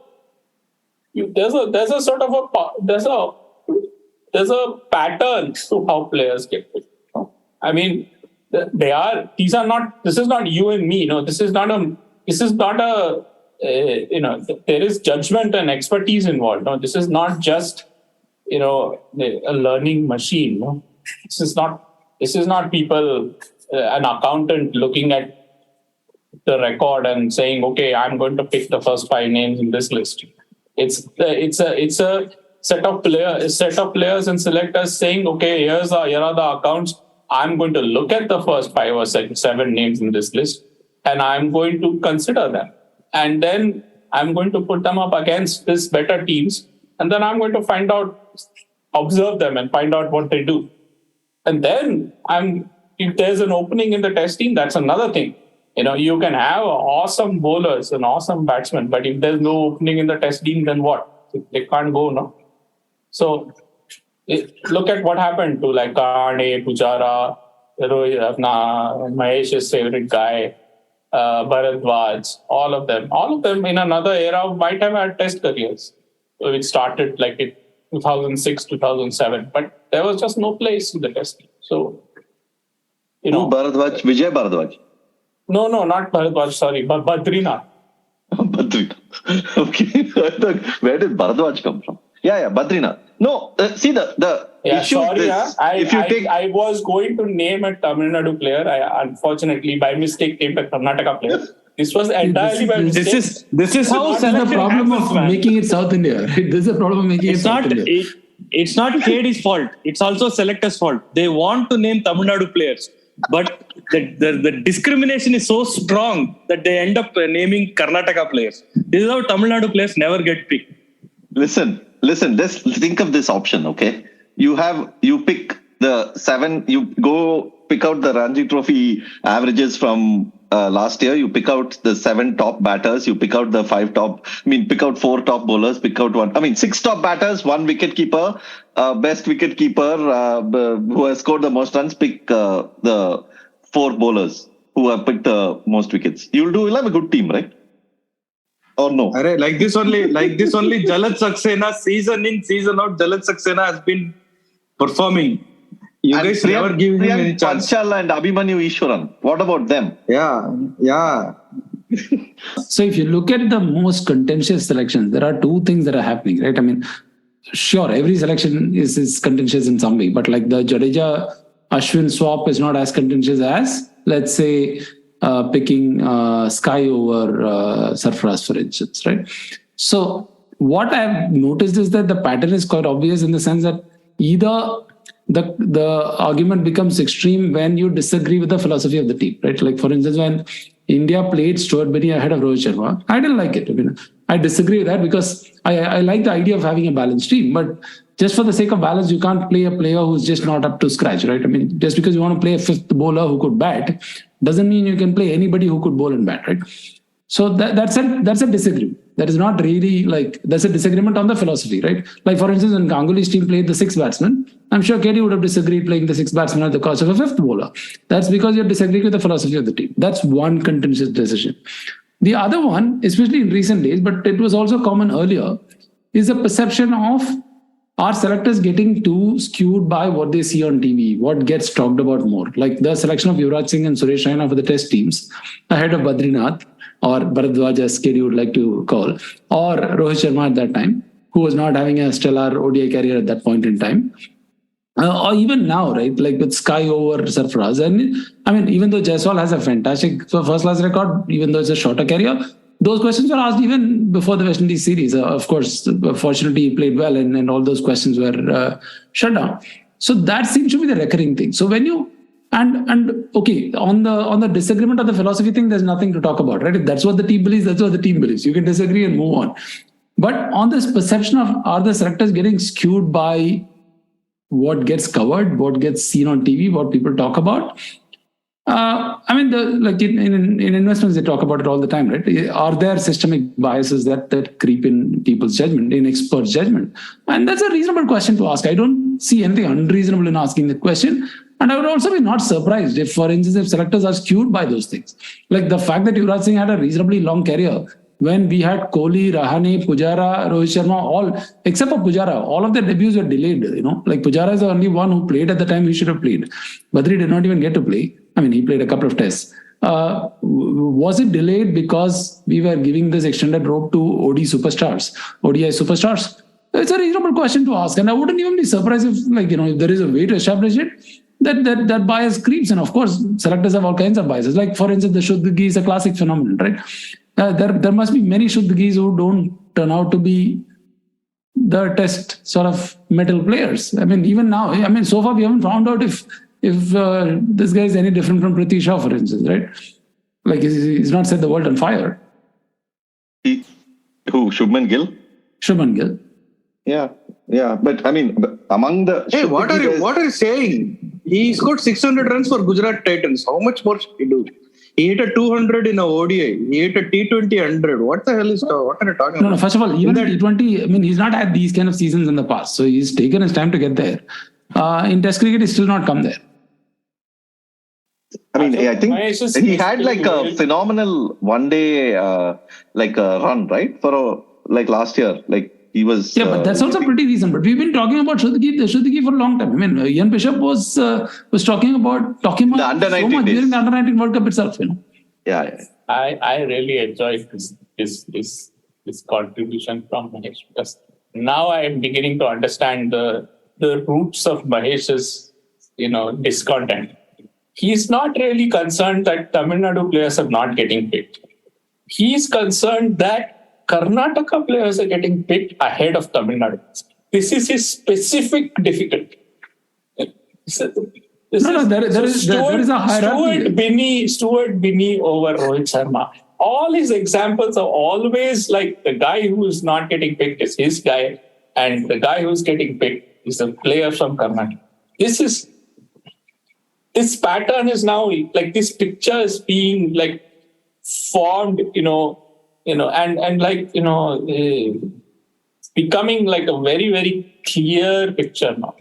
pattern to how players get picked. I mean, this is not you and me. This is not a there is judgment and expertise involved. This is not just, a learning machine. This is not This is not people, an accountant looking at the record and saying, okay, I'm going to pick the first 5 names in this list. It's a set of players and selectors saying, okay, here are the accounts. I'm going to look at the first 5 or 7 names in this list, and I'm going to consider them. And then I'm going to put them up against these better teams. And then I'm going to observe them and find out what they do. And then if there's an opening in the test team, that's another thing. You can have awesome bowlers and awesome batsmen, but if there's no opening in the test team, then what? They can't go, no? So look at what happened to like Kane, Pujara, Mahesh's favorite guy, Bharadwaj, all of them in another era might have had test careers, which started like in 2006, 2007, but there was just no place in the test team. So, Bharadwaj, Vijay Bharadwaj. No, not Bharadwaj, sorry, but Badrinath. Badrinath. Okay. Where did Bharadwaj come from? Yeah, Badrinath. No, see the issue sorry, is this. I was going to name a Tamil Nadu player. I unfortunately by mistake named a Karnataka player. This was entirely by mistake. This is how the problem of making it South India. This is the problem of making it South India. It's not KD's fault. It's also selectors' fault. They want to name Tamil Nadu players, but the discrimination is so strong that they end up naming Karnataka players. This is how Tamil Nadu players never get picked. Listen, let's think of this option, okay? You pick the 7, you go pick out the Ranji Trophy averages from last year, you pick out the 7 top batters, you pick out the 4 top bowlers, pick out 6 top batters, 1 wicket keeper, best wicket keeper who has scored the most runs, pick the 4 bowlers who have picked the most wickets. You'll have a good team, right? Or no? Like this only Jalaj Saxena, season in, season out, Jalaj Saxena has been performing. You guys never give him any chance. Panchal and Abhimanyu Ishwaran. What about them? Yeah. So if you look at the most contentious selections, there are 2 things that are happening, right? I mean, sure, every selection is contentious in some way, but like the Jadeja Ashwin swap is not as contentious as, let's say, picking Sky over Sarfaraz, for instance, right? So what I've noticed is that the pattern is quite obvious in the sense that either the argument becomes extreme when you disagree with the philosophy of the team, right? Like, for instance, when India played Stuart Binnie ahead of Rohit Sharma, I didn't like it. I disagree with that because I like the idea of having a balanced team, but just for the sake of balance, you can't play a player who's just not up to scratch, right? I mean, just because you want to play a 5th bowler who could bat doesn't mean you can play anybody who could bowl and bat, right? So that's a disagreement. That is not really that's a disagreement on the philosophy, right? Like, for instance, when Ganguly's team played the 6 batsmen, I'm sure KD would have disagreed playing the 6 batsmen at the cost of a 5th bowler. That's because you're disagreeing with the philosophy of the team. That's one contentious decision. The other one, especially in recent days, but it was also common earlier, is the perception of our selectors getting too skewed by what they see on TV, what gets talked about more. Like the selection of Yuvraj Singh and Suresh Raina for the test teams ahead of Badrinath, or Bharadwaj, as KD would like to call, or Rohit Sharma at that time, who was not having a stellar ODI career at that point in time. Or even now, right? Like with Sky over Sarfaraz. And I mean, even though Jaiswal has a fantastic first-class record, even though it's a shorter career, those questions were asked even before the West Indies series. Of course, fortunately, he played well and all those questions were shut down. So that seems to be the recurring thing. So when you okay, on the disagreement of the philosophy thing, there's nothing to talk about, right? If that's what the team believes, that's what the team believes. You can disagree and move on. But on this perception of are the selectors getting skewed by what gets covered, what gets seen on TV, what people talk about? I mean, in investments, they talk about it all the time, right? Are there systemic biases that creep in people's judgment, in experts' judgment? And that's a reasonable question to ask. I don't see anything unreasonable in asking the question. And I would also be not surprised if, for instance, if selectors are skewed by those things. Like the fact that Yuvraj Singh had a reasonably long career when we had Kohli, Rahane, Pujara, Rohit Sharma, all, except for Pujara, all of their debuts were delayed, Like Pujara is the only one who played at the time he should have played. Badri did not even get to play. I mean, he played a couple of tests. Was it delayed because we were giving this extended rope to ODI superstars? It's a reasonable question to ask. And I wouldn't even be surprised if, if there is a way to establish it. that bias creeps. And of course, selectors have all kinds of biases. Like, for instance, the Shuddhgi is a classic phenomenon, right? There must be many Shuddhgis who don't turn out to be the test sort of metal players. I mean, even now, so far we haven't found out if this guy is any different from Prithvi Shaw, for instance, right? Like, he's not set the world on fire. Who? Shubman Gill? Shubman Gill. Yeah. But among the... Hey, what are you saying? He scored 600 runs for Gujarat Titans. How much more should he do? He hit a 200 in a ODI. He hit a T20 100. What the hell what are you talking about? No, first of all, even in T20, he's not had these kind of seasons in the past. So he's taken his time to get there. In Test cricket, he's still not come there. I think he had like a phenomenal one-day run, right? For last year. Like, he was... Yeah, but that's also pretty recent. But we've been talking about Shuddhgi for a long time. Ian Bishop was talking about the under 19 so much during the under 19 World Cup itself. Yeah. I really enjoyed his contribution from Mahesh, because now I am beginning to understand the roots of Mahesh's discontent. He's not really concerned that Tamil Nadu players are not getting picked. He's concerned that Karnataka players are getting picked ahead of Tamil Nadu. This is his specific difficulty. There is a hierarchy. Stuart Binney over Rohit Sharma. All his examples are always like the guy who is not getting picked is his guy, and the guy who's getting picked is a player from Karnataka. This pattern is now like, this picture is being like formed, becoming like a very, very clear picture now.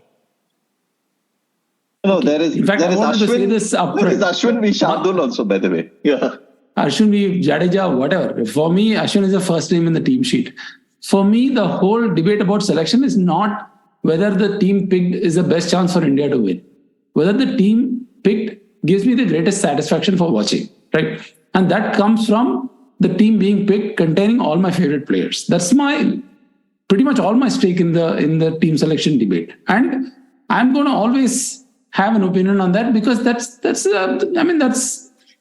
No, there is. In fact, I wanted to say this upfront. There is Ashwin V. Shardul also, by the way. Yeah. Ashwin V. Jadeja, whatever. For me, Ashwin is the first name in the team sheet. For me, the whole debate about selection is not whether the team picked is the best chance for India to win. Whether the team picked gives me the greatest satisfaction for watching, right? And that comes from the team being picked containing all my favorite players. That's pretty much all my stake in the team selection debate. And I'm going to always have an opinion on that, because that's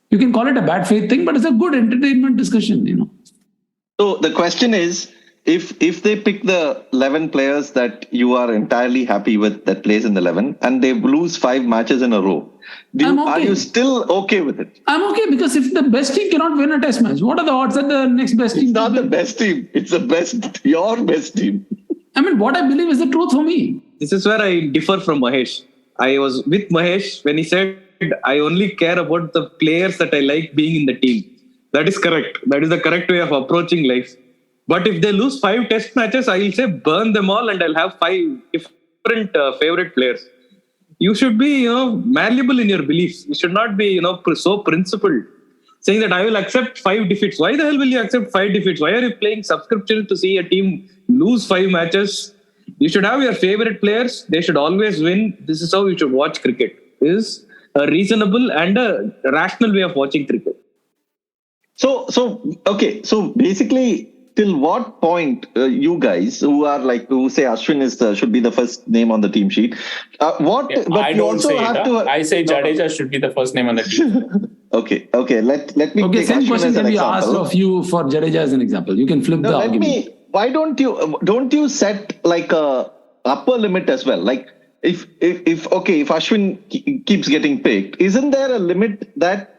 you can call it a bad faith thing, but it's a good entertainment discussion, So the question is, if they pick the 11 players that you are entirely happy with that plays in the 11, and they lose 5 matches in a row, are you still okay with it? I'm okay, because if the best team cannot win a test match, what are the odds that the next best team? It's not the best team. It's your best team. What I believe is the truth for me. This is where I differ from Mahesh. I was with Mahesh when he said, I only care about the players that I like being in the team. That is correct. That is the correct way of approaching life. But if they lose 5 test matches, I will say burn them all and I'll have 5 different favorite players. You should be, malleable in your beliefs. You should not be, so principled, saying that I will accept 5 defeats. Why the hell will you accept 5 defeats? Why are you paying subscription to see a team lose 5 matches? You should have your favorite players. They should always win. This is how you should watch cricket. This is a reasonable and a rational way of watching cricket. So basically, till what point you guys who say Ashwin should be the first name on the team sheet? I don't say it. I say Jadeja should be the first name on the team. Okay. Let me. Okay, take same Ashwin question as an can be example. asked of you for Jadeja as an example. You can flip the argument. Why don't you set like a upper limit as well? Like if Ashwin keeps getting picked, isn't there a limit that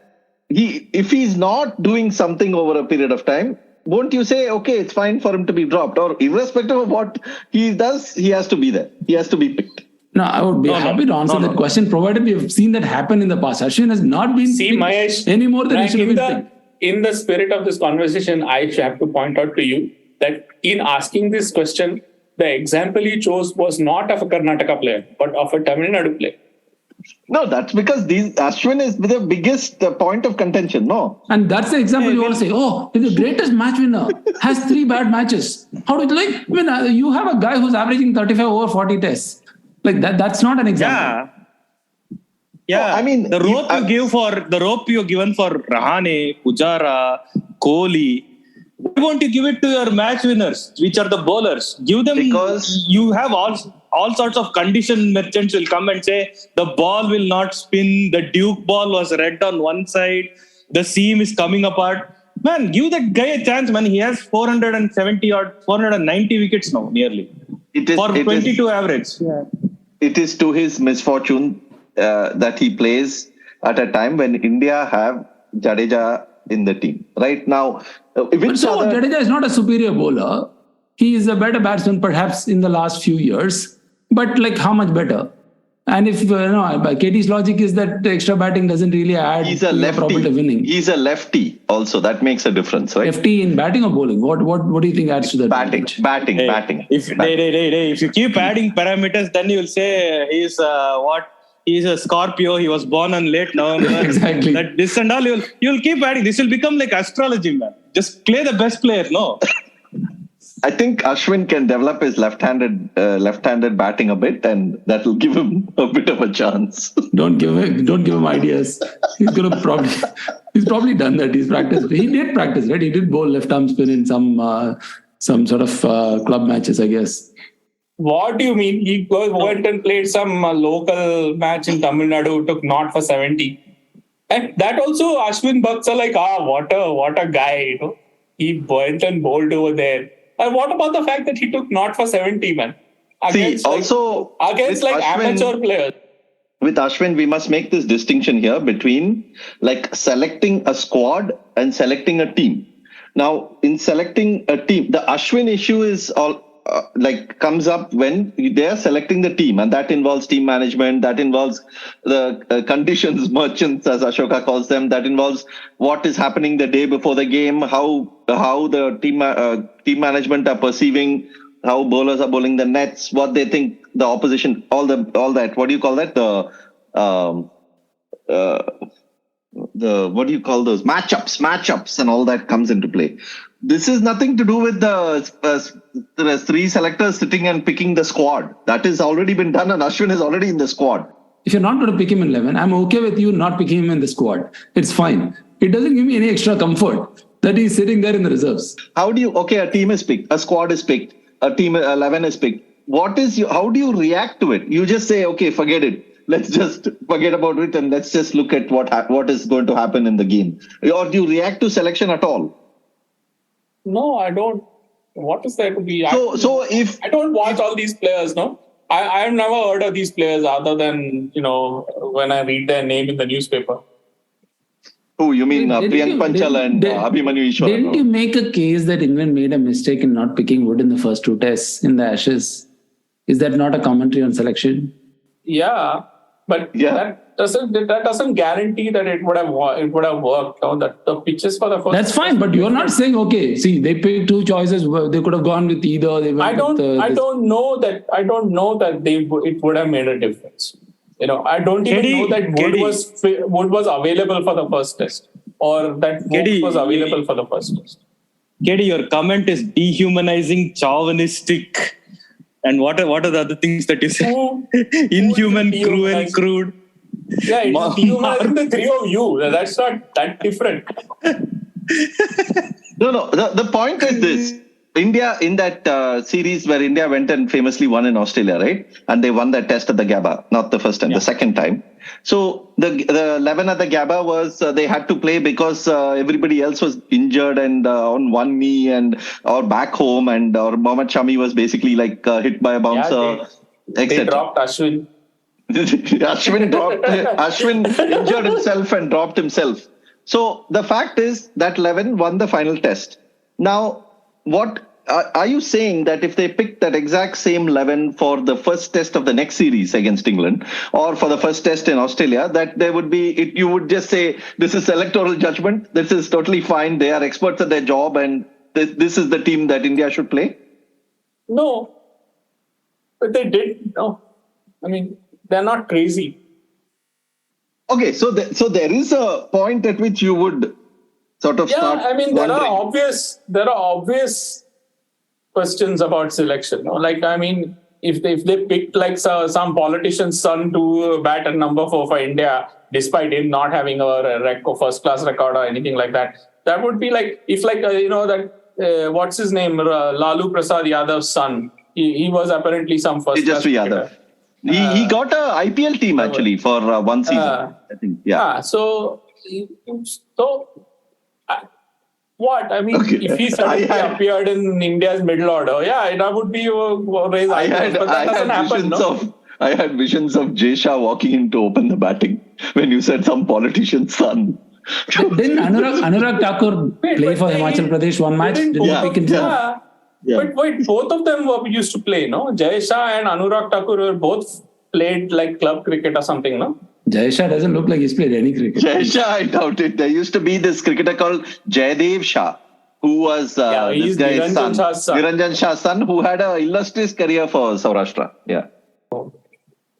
if he's not doing something over a period of time, won't you say, okay, it's fine for him to be dropped, or irrespective of what he does, he has to be there. He has to be picked. No, I would be happy to answer that question, provided we have seen that happen in the past. Ashwin has not been picked any more than he should have been picked. In the spirit of this conversation, I have to point out to you that in asking this question, the example he chose was not of a Karnataka player, but of a Tamil Nadu player. No, that's because Ashwin is the biggest point of contention, no? And that's the example you want to say, if the greatest match winner has 3 bad matches, how do you like? You have a guy who's averaging 35 over 40 tests. Like that's not an example. Yeah. No, the rope you given for Rahane, Pujara, Kohli. Why won't you give it to your match winners, which are the bowlers? Give them, because you have all all sorts of condition merchants will come and say the ball will not spin, the Duke ball was red on one side, the seam is coming apart. Man, give that guy a chance, man. He has 470 or 490 wickets now, nearly. For 22 average. Yeah. It is to his misfortune that he plays at a time when India have Jadeja in the team. Right now, Jadeja is not a superior bowler. He is a better batsman perhaps in the last few years. But like how much better? And if KT's logic is that the extra batting doesn't really add to probability of winning. He's a lefty also. That makes a difference, right? Lefty in batting or bowling? What do you think adds to that? Batting. If you keep adding parameters, then you will say he's He's a Scorpio. He was born on late November. Exactly. That this and all you'll keep adding. This will become like astrology, man. Just play the best player. No. I think Ashwin can develop his left-handed batting a bit, and that will give him a bit of a chance. Don't give him ideas. He's probably done that. He's practiced. He did practice, right? He did bowl left arm spin in some sort of club matches, I guess. What do you mean? He went and played some local match in Tamil Nadu, took not for 70. And that also Ashwin Bucks are like, what a guy, you know. He went and bowled over there. And what about the fact that he took not for 70, man? Against amateur players. With Ashwin, we must make this distinction here between like selecting a squad and selecting a team. Now, in selecting a team, the Ashwin issue is comes up when they are selecting the team, and that involves team management, that involves the conditions merchants, as Ashoka calls them, that involves what is happening the day before the game, how the team management are perceiving how bowlers are bowling the nets, what they think the opposition, all that. What do you call that? What do you call those matchups and all that comes into play. This is nothing to do with the three selectors sitting and picking the squad. That has already been done, and Ashwin is already in the squad. If you're not going to pick him in 11, I'm okay with you not picking him in the squad. It's fine. It doesn't give me any extra comfort that he's sitting there in the reserves. How do you, a team is picked, a squad is picked, a team 11 is picked. How do you react to it? You just say, okay, forget it. Let's just forget about it and let's just look at what is going to happen in the game. Or do you react to selection at all? No, I don't. What is there to be? I don't watch all these players, no? I've never heard of these players other than, when I read their name in the newspaper. Oh, you mean Priyank Panchal and Abhimanyu Ishwar? Didn't you make a case that England made a mistake in not picking Wood in the first two tests in the Ashes? Is that not a commentary on selection? Yeah, but that doesn't guarantee that it would have worked. No? That the pitches for the first. That's fine, but you're not saying they picked two choices. They could have gone with either. I don't know that it would have made a difference. I don't even know that Wood was available for the first test, or that Wood was available for the first test. Kedi, your comment is dehumanizing, chauvinistic, and what are the other things that you say? Inhuman, cruel, crude. Yeah, it's dehumanizing the three of you. That's not that different. No. The point is this. India, in that series where India went and famously won in Australia, right? And they won that test at the Gabba, not the first time, the second time. So the 11 at the Gabba was they had to play because everybody else was injured and on one knee or back home, or Mohammad Shami was basically hit by a bouncer. They dropped Ashwin. Ashwin injured himself and dropped himself. So the fact is that 11 won the final test. Now, what are you saying that if they picked that exact same 11 for the first test of the next series against England, or for the first test in Australia, that there would be, you would just say, this is electoral judgment, this is totally fine, they are experts at their job, and this is the team that India should play? No. But they did, no. I mean, they're not crazy. Okay, so there is a point at which you would sort of start wondering. There are obvious questions about selection. No? If they picked some politician's son to bat at number 4 for India, despite him not having a first class record or anything like that, that would be what's his name, Lalu Prasad Yadav's son. he was apparently some first class Tejasvi Yadav. He got a IPL team actually for one season. I think. Yeah. So what? I mean, if he suddenly appeared in India's middle order, that would be raise eyebrows. But that doesn't happen, no? I had visions of Jay Shah walking in to open the batting when you said some politician's son. Didn't Anurag Thakur play for Himachal Pradesh one match? Did he pick himself? Yeah. But wait, both of them used to play, no? Jay Shah and Anurag Thakur were both played like club cricket or something, no? Jay Shah doesn't look like he's played any cricket. Jay Shah, I doubt it. There used to be this cricketer called Jaydev Shah, who was this guy's son. Niranjan Shah's son, who had an illustrious career for Saurashtra. Yeah.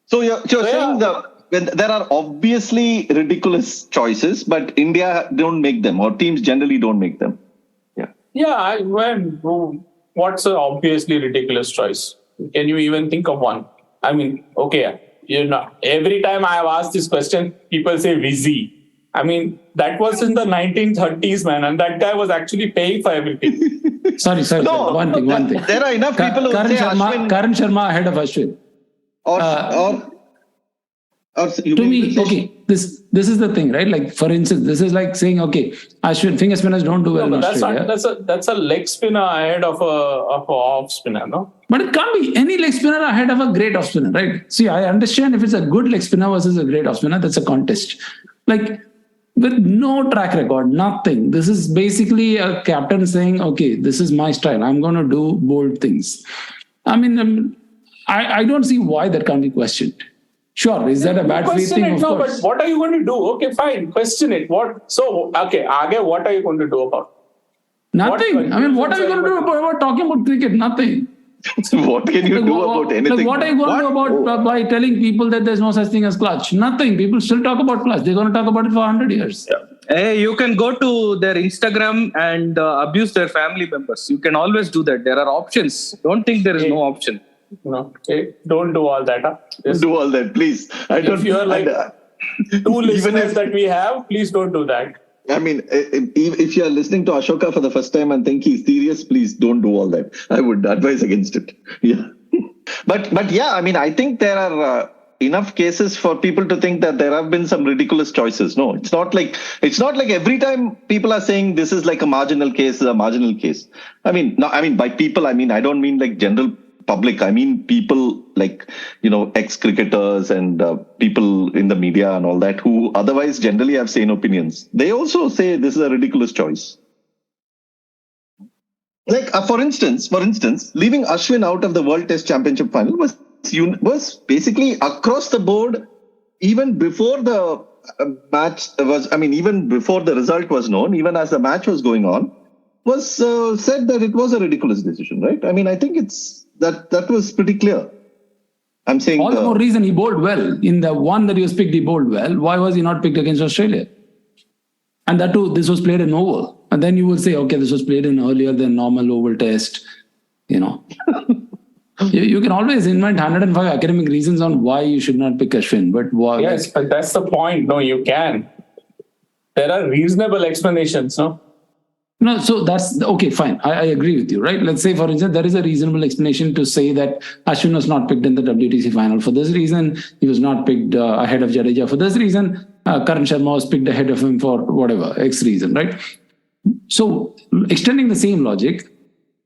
So you're saying there are obviously ridiculous choices, but India don't make them, or teams generally don't make them. Yeah. What's an obviously ridiculous choice? Can you even think of one? I mean, okay, every time I have asked this question, people say Vizzy. I mean, that was in the 1930s, man, and that guy was actually paying for everything. Sorry. No, one thing. There are enough people who say Ashwin. Karan Sharma ahead of Ashwin. To me, okay, this is the thing, right? Like, for instance, this is like saying, okay, Ashwin, finger spinners don't do well in Australia. That's a leg spinner ahead of a off spinner, no? But it can't be any leg spinner ahead of a great off spinner, right? See, I understand if it's a good leg spinner versus a great off spinner, that's a contest. Like, with no track record, nothing. This is basically a captain saying, okay, this is my style. I'm going to do bold things. I mean, I don't see why that can't be questioned. Sure, is that a bad faith thing? Of course. But what are you going to do? Okay, fine, question it. What? So, okay, Aage, what are you going to do about it? Nothing. What are you going to do about talking about cricket? Nothing. What can you do about anything? What are you going to do about by telling people that there's no such thing as clutch? Nothing. People still talk about clutch. They're going to talk about it for 100 years. Yeah. Hey, you can go to their Instagram and abuse their family members. You can always do that. There are options. Don't think there is no option. No, don't do all that. Don't do all that, please. If you are like two listeners that we have, please don't do that. I mean, if you are listening to Ashoka for the first time and think he's serious, please don't do all that. I would advise against it. Yeah. But yeah, I mean, I think there are enough cases for people to think that there have been some ridiculous choices. No, it's not like every time people are saying this is like a marginal case, I mean, by people, I don't mean like general public. I mean people like, ex-cricketers and people in the media and all that who otherwise generally have sane opinions. They also say this is a ridiculous choice. Like, for instance, leaving Ashwin out of the World Test Championship final was basically across the board, even before the match even before the result was known, even as the match was going on, was said that it was a ridiculous decision, right? I mean, I think that was pretty clear. I'm saying all the more reason he bowled well. In the one that he was picked, he bowled well. Why was he not picked against Australia? And that too, this was played in oval. And then you will say, okay, this was played in earlier than normal oval test. You can always invent 105 academic reasons on why you should not pick Ashwin. But why? Yes, but that's the point. No, you can. There are reasonable explanations, no? No, so that's okay, fine. I agree with you, right? Let's say, for instance, there is a reasonable explanation to say that Ashwin was not picked in the WTC final. For this reason, he was not picked ahead of Jadeja. For this reason, Karan Sharma was picked ahead of him for whatever, X reason, right? So, extending the same logic,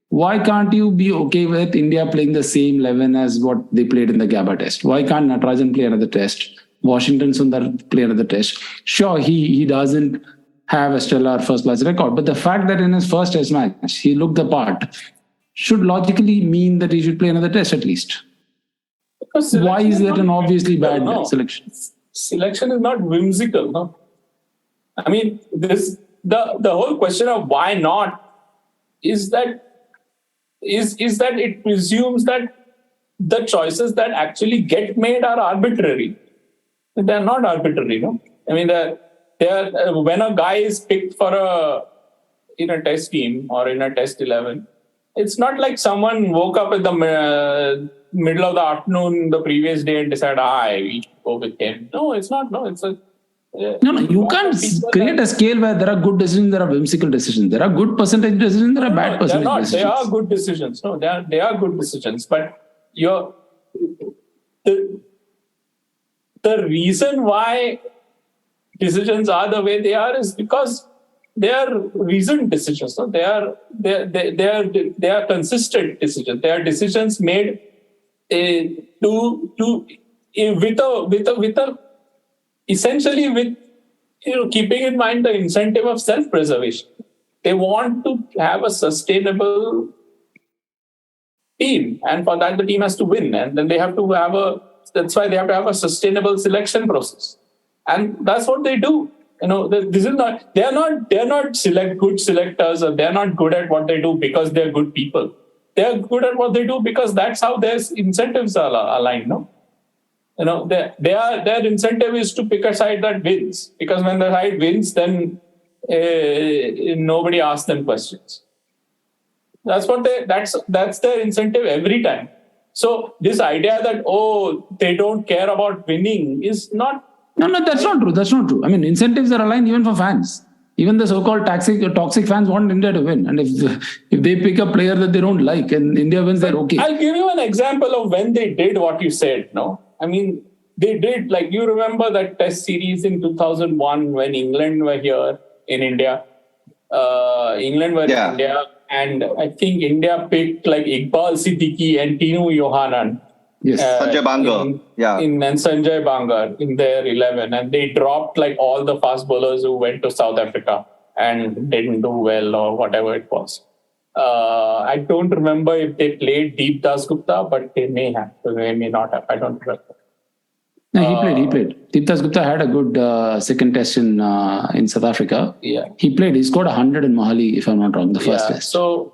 why can't you be okay with India playing the same 11 as what they played in the Gabba test? Why can't Natarajan play another test? Washington Sundar play another test? Sure, he doesn't have a stellar first-class record, but the fact that in his first test match, he looked the part should logically mean that he should play another test at least. Why is that an obviously bad selection? Selection is not whimsical, no? I mean, the whole question of why not is that it presumes that the choices that actually get made are arbitrary. They're not arbitrary, no? I mean, when a guy is picked in a test team or in a test 11, it's not like someone woke up in the middle of the afternoon the previous day and decided, we go with him. No, it's not. No, No, you can't create a scale where there are good decisions, there are whimsical decisions. There are good percentage decisions, there are bad percentage decisions. They are good decisions. No, they are good decisions. But the reason why decisions are the way they are is because they are reasoned decisions. No? They are consistent decisions. They are decisions made essentially with keeping in mind the incentive of self-preservation. They want to have a sustainable team, and for that the team has to win, and then they have to that's why they have to have a sustainable selection process, and that's what they do. This is not. They are not good selectors, or they are not good at what they do because they are good people. They are good at what they do because that's how their incentives are aligned. No. Their incentive is to pick a side that wins, because when the side wins, then nobody asks them questions. That's their incentive every time. So this idea that they don't care about winning is not. No, that's not true. That's not true. I mean, incentives are aligned even for fans. Even the so-called toxic fans want India to win, and if they pick a player that they don't like and India wins, they're okay. I'll give you an example of when they did what you said. No. I mean, they did, like, you remember that test series in 2001 when England were here in India. In India, and I think India picked like Iqbal Siddiqui and Tinu Yohanan. Yes, Sanjay Bangar. And Sanjay Bangar in their 11. And they dropped like all the fast bowlers who went to South Africa and didn't do well or whatever it was. I don't remember if they played Deep Dasgupta, but they may have. They may not have. I don't remember. No, he played. Deep Dasgupta had a good second test in South Africa. Yeah. He played. He scored 100 in Mohali, if I'm not wrong, the first test. So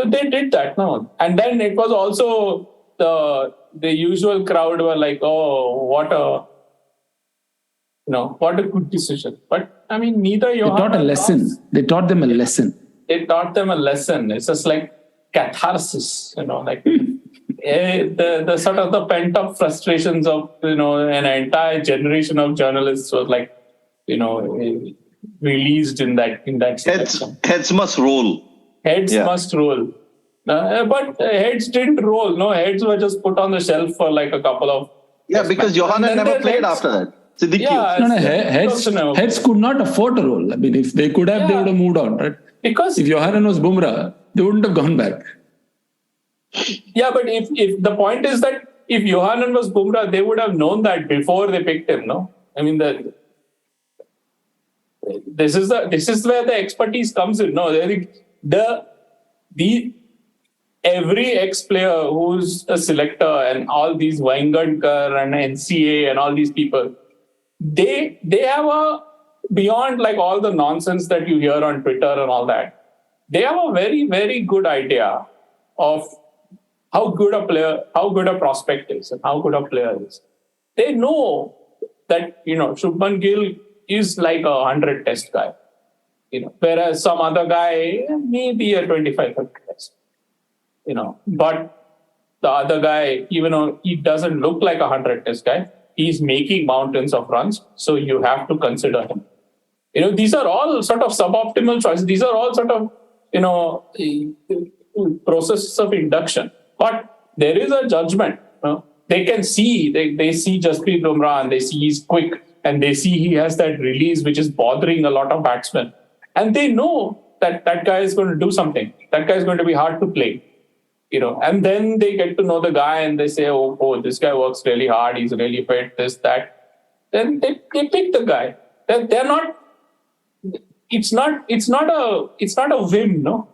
they did that. No. And then it was also the usual crowd were like, oh, what a good decision. But I mean, neither you. They taught a lesson. They taught them a lesson. They taught them a lesson. It's just like catharsis, like the sort of the pent up frustrations of an entire generation of journalists was like released in that selection. Heads must roll. Heads must roll. But heads didn't roll. No, heads were just put on the shelf for like a couple of. Yeah, because Yohanan never played after that. Heads could not afford to roll. I mean, if they could have, they would have moved on, right? Because if Yohanan was Bumrah, they wouldn't have gone back. Yeah, but if the point is that if Yohanan was Bumrah, they would have known that before they picked him. No, I mean this is where the expertise comes in. No, every ex-player who's a selector and all these Weingardkar and NCA and all these people, they have beyond like all the nonsense that you hear on Twitter and all that, they have a very, very good idea of how good a prospect is and how good a player is. They know that, Shubman Gill is like a 100 test guy, whereas some other guy may be a 25-30 test, but the other guy, even though he doesn't look like a 100 test guy, he's making mountains of runs. So you have to consider him. These are all sort of suboptimal choices. These are all sort of, processes of induction. But there is a judgment. They can see, they see Jasprit Bumrah and they see he's quick and they see he has that release which is bothering a lot of batsmen. And they know that guy is going to do something. That guy is going to be hard to play. And then they get to know the guy and they say, oh, this guy works really hard. He's really fit, this, that. Then they pick the guy. They're not, it's not a whim, no?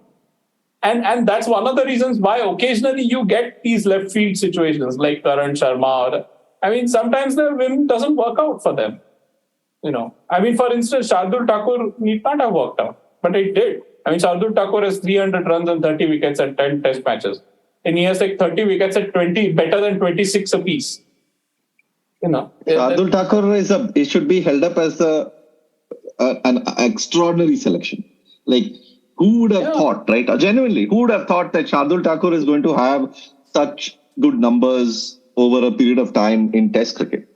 And that's one of the reasons why occasionally you get these left field situations like Karan Sharma. Sometimes the whim doesn't work out for them. For instance, Shardul Thakur need not have worked out, but it did. Shardul Thakur has 300 runs and 30 wickets at 10 test matches. And he has like 30 wickets at 20, better than 26 apiece. Shardul Thakur he should be held up as an extraordinary selection. Like, who would have thought, right? Genuinely, who would have thought that Shardul Thakur is going to have such good numbers over a period of time in Test cricket?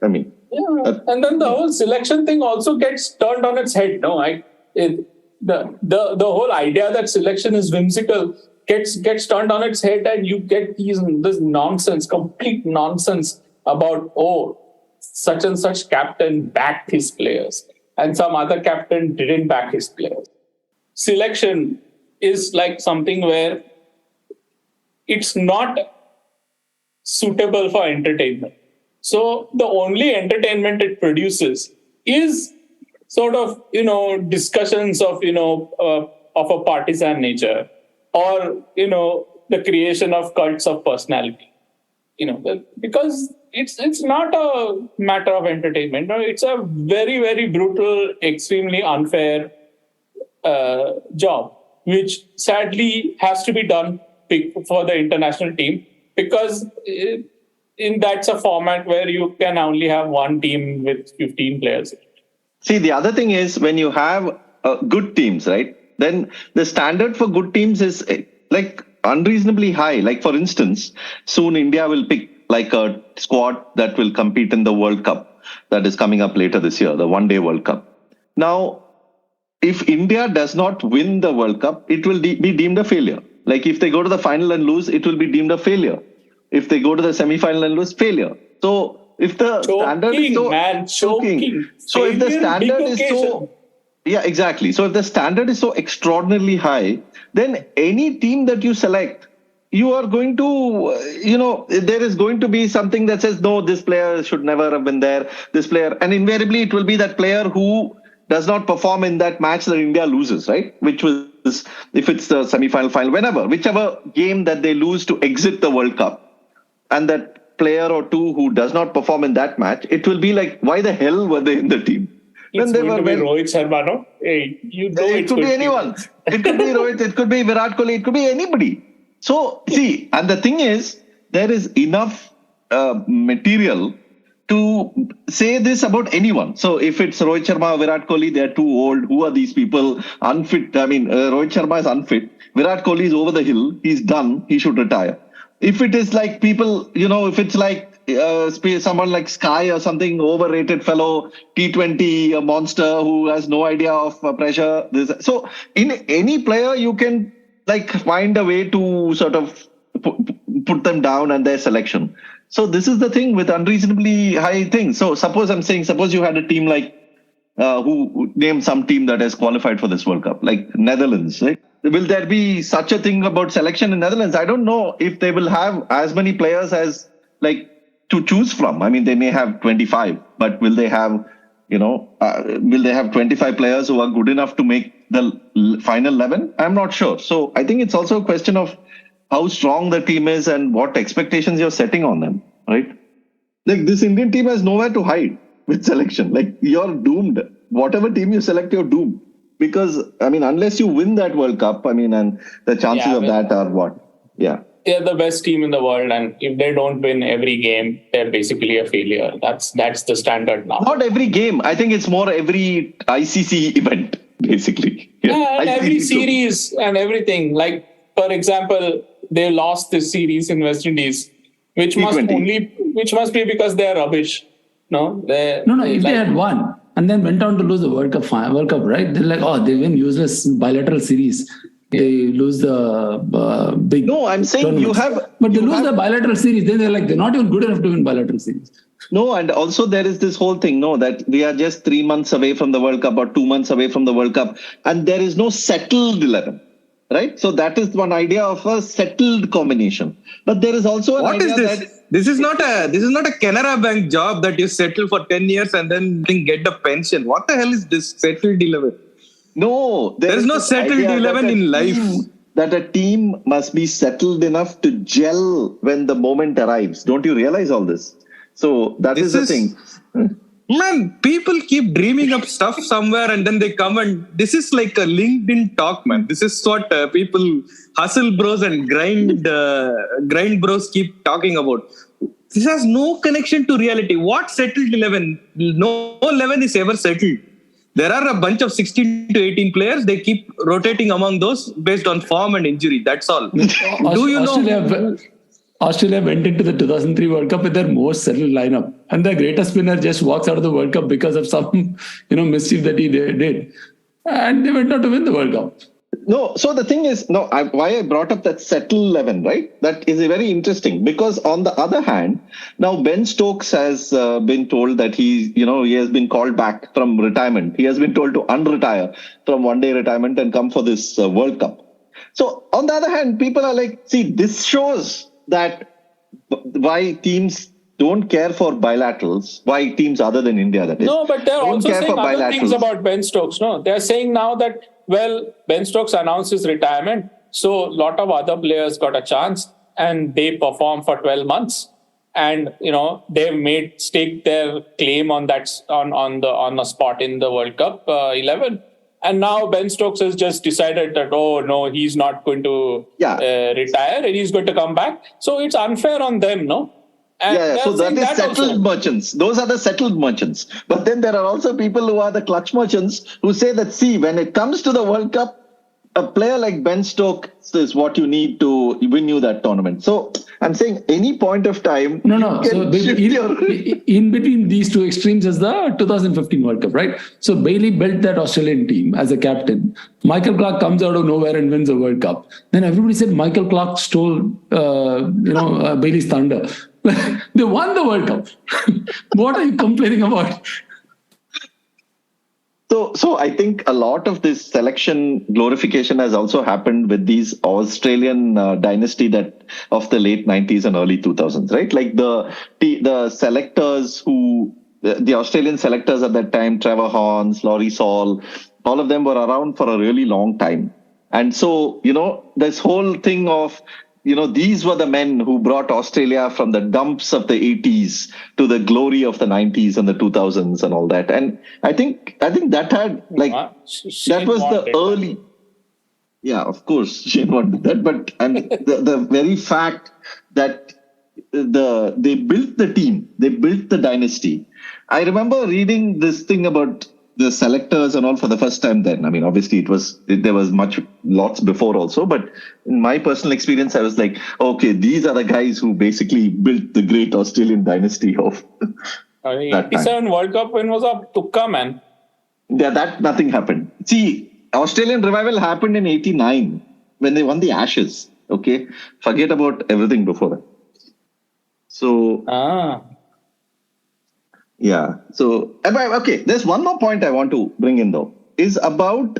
Yeah. And then the whole selection thing also gets turned on its head. No, the whole idea that selection is whimsical gets turned on its head, and you get this nonsense, complete nonsense about such and such captain backed his players and some other captain didn't back his players. Selection is like something where it's not suitable for entertainment. So the only entertainment it produces is sort of, discussions of, of a partisan nature, or, the creation of cults of personality, because it's not a matter of entertainment. No? It's a very, very brutal, extremely unfair job, which sadly has to be done for the international team, because that's a format where you can only have one team with 15 players. See, the other thing is when you have good teams, right? Then the standard for good teams is like unreasonably high. Like, for instance, soon India will pick like a squad that will compete in the World Cup that is coming up later this year, the one-day World Cup. Now, if India does not win the World Cup, it will be deemed a failure. Like, if they go to the final and lose, it will be deemed a failure. If they go to the semi-final and lose, failure. So if the standard is so choking. So if the standard is so, yeah, exactly. So if the standard is so extraordinarily high, then any team that you select, you are going to, there is going to be something that says, no, this player should never have been there. This player, and invariably it will be that player who does not perform in that match that India loses, right? Which was, if it's the semi-final, final, whichever game that they lose to exit the World Cup, and that player or two who does not perform in that match, it will be like, why the hell were they in the team? It's going to be Rohit Sharma, no? Hey, it could be anyone. It could be Rohit, it could be Virat Kohli, it could be anybody. So, see, and the thing is, there is enough material to say this about anyone. So if it's Rohit Sharma or Virat Kohli, they're too old. Who are these people? Unfit. I mean, Rohit Sharma is unfit. Virat Kohli is over the hill. He's done. He should retire. If it is like people, if it's like someone like Sky or something, overrated fellow, T20, a monster who has no idea of pressure. So in any player, you can like find a way to sort of put them down and their selection. So this is the thing with unreasonably high things. So suppose you had a team like, who named some team that has qualified for this World Cup, like Netherlands, right? Will there be such a thing about selection in Netherlands? I don't know if they will have as many players as like to choose from. I mean, they may have 25, but will they have 25 players who are good enough to make the final 11? I'm not sure. So I think it's also a question of how strong the team is and what expectations you're setting on them, right? Like, this Indian team has nowhere to hide with selection. Like, you're doomed. Whatever team you select, you're doomed. Because, I mean, unless you win that World Cup, I mean, and the chances of that are what? Yeah. They're the best team in the world, and if they don't win every game, they're basically a failure. That's the standard now. Not every game. I think it's more every ICC event, basically. Yeah, and every series and everything. Like, for example, they lost this series in West Indies, which must be because they're rubbish. No, if they had won and then went on to lose the World Cup, right? They're like, they win useless bilateral series. They lose the big. No, I'm saying tournaments. But they lose the bilateral series. Then they're like, they're not even good enough to win bilateral series. No, and also there is this whole thing, that we are just 3 months away from the World Cup or 2 months away from the World Cup, and there is no settled 11. Right? So that is one idea of a settled combination. But there is also an idea that this is not a Canara Bank job that you settle for 10 years and then get the pension. What the hell is this settled 11? No, there is no settled 11 in life. That a team must be settled enough to gel when the moment arrives. Don't you realize all this? So that is the thing. Man, people keep dreaming up stuff somewhere and then they come, and this is like a LinkedIn talk, man. This is what people, hustle bros and grind bros keep talking about. This has no connection to reality. What settled 11? No 11 is ever settled. There are a bunch of 16 to 18 players. They keep rotating among those based on form and injury. That's all. Do you know? Australia went into the 2003 World Cup with their most settled lineup, and the greatest spinner just walks out of the World Cup because of some, mischief that he did, and they went on to win the World Cup. No, so the thing is, why I brought up that settled 11, right? That is very interesting because on the other hand, now Ben Stokes has been told that he has been called back from retirement. He has been told to unretire from one-day retirement and come for this World Cup. So on the other hand, people are like, see, this shows that why teams don't care for bilaterals, why teams other than India, that is. No, but they're also saying other things about Ben Stokes. No, they're saying now that, Ben Stokes announced his retirement, so a lot of other players got a chance and they perform for 12 months. And, they've staked their claim on that, on a spot in the World Cup 11. And now Ben Stokes has just decided that, oh, no, he's not going to retire and he's going to come back. So it's unfair on them, no? And so that is settled merchants. Those are the settled merchants. But then there are also people who are the clutch merchants who say that, see, when it comes to the World Cup, a player like Ben Stokes is what you need to win you that tournament. So I'm saying any point of time. No. So in between these two extremes is the 2015 World Cup, right? So Bailey built that Australian team as a captain. Michael Clarke comes out of nowhere and wins a World Cup. Then everybody said Michael Clarke stole, Bailey's thunder. They won the World Cup. What are you complaining about? So I think a lot of this selection glorification has also happened with these Australian dynasty that of the late 90s and early 2000s, right? Like the selectors the Australian selectors at that time, Trevor Horns, Laurie Saul, all of them were around for a really long time. And so, this whole thing of, these were the men who brought Australia from the dumps of the 80s to the glory of the 90s and the 2000s and all that. And I think that had that was the early. Yeah, of course, Shane wanted that. But I mean, the very fact that they built the team, they built the dynasty. I remember reading this thing about the selectors and all for the first time then. I mean, obviously there was lots before also, but in my personal experience, I was like, okay, these are the guys who basically built the great Australian dynasty of 87 World Cup win was a tukka, man. Yeah, nothing happened. See, Australian revival happened in 89 when they won the Ashes. Okay. Forget about everything before that. So, yeah. So, okay, there's one more point I want to bring in though, is about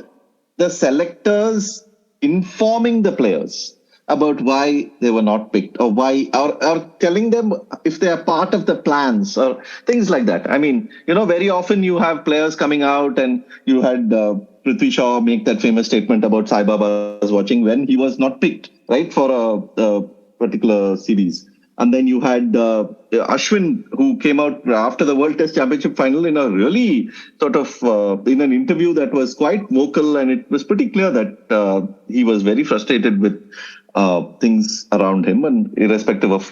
the selectors informing the players about why they were not picked or why, or telling them if they are part of the plans or things like that. I mean, very often you have players coming out and you had Prithvi Shaw make that famous statement about Sai Baba was watching when he was not picked, right, for a particular series. And then you had Ashwin, who came out after the World Test Championship final in a really sort of, in an interview that was quite vocal. And it was pretty clear that he was very frustrated with things around him. And irrespective of,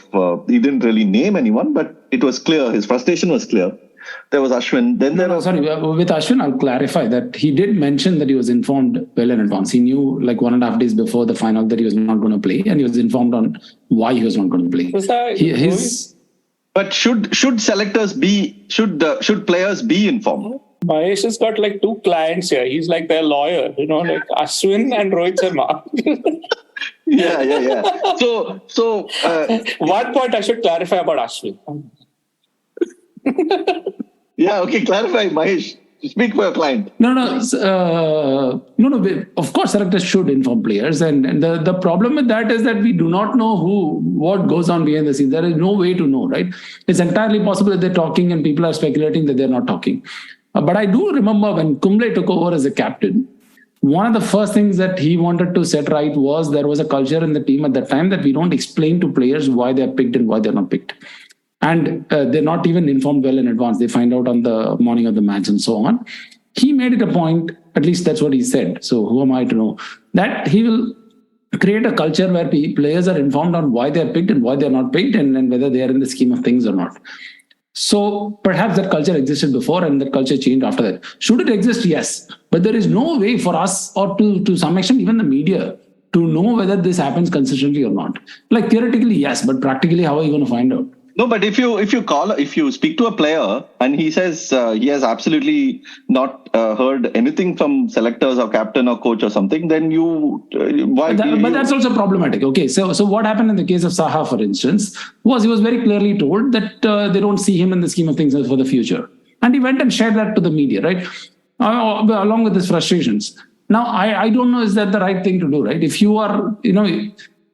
he didn't really name anyone, but it was clear. His frustration was clear. There was Ashwin. Then with Ashwin, I'll clarify that he did mention that he was informed well in advance. He knew like 1.5 days before the final that he was not going to play, and he was informed on why he was not going to play. But should selectors should players be informed? Mahesh has got like two clients here. He's like their lawyer, like Ashwin and Rohit Sharma. Yeah. So one point I should clarify about Ashwin. Yeah, okay, clarify, Mahesh. Speak for your client. No. Of course, selectors should inform players, and the problem with that is that we do not know what goes on behind the scenes. There is no way to know, right? It's entirely possible that they're talking and people are speculating that they're not talking. But I do remember when Kumble took over as a captain, one of the first things that he wanted to set right was there was a culture in the team at that time that we don't explain to players why they're picked and why they're not picked. And they're not even informed well in advance. They find out on the morning of the match and so on. He made it a point, at least that's what he said. So who am I to know? That he will create a culture where players are informed on why they're picked and why they're not picked and whether they are in the scheme of things or not. So perhaps that culture existed before and that culture changed after that. Should it exist? Yes. But there is no way for us or to some extent even the media to know whether this happens consistently or not. Like theoretically, yes, but practically, how are you going to find out? No, but if you speak to a player and he says he has absolutely not heard anything from selectors or captain or coach or something, then But that's also problematic. Okay, so what happened in the case of Saha, for instance, was he was very clearly told that they don't see him in the scheme of things for the future, and he went and shared that to the media, right, along with his frustrations. Now, I don't know, is that the right thing to do, right? If you are,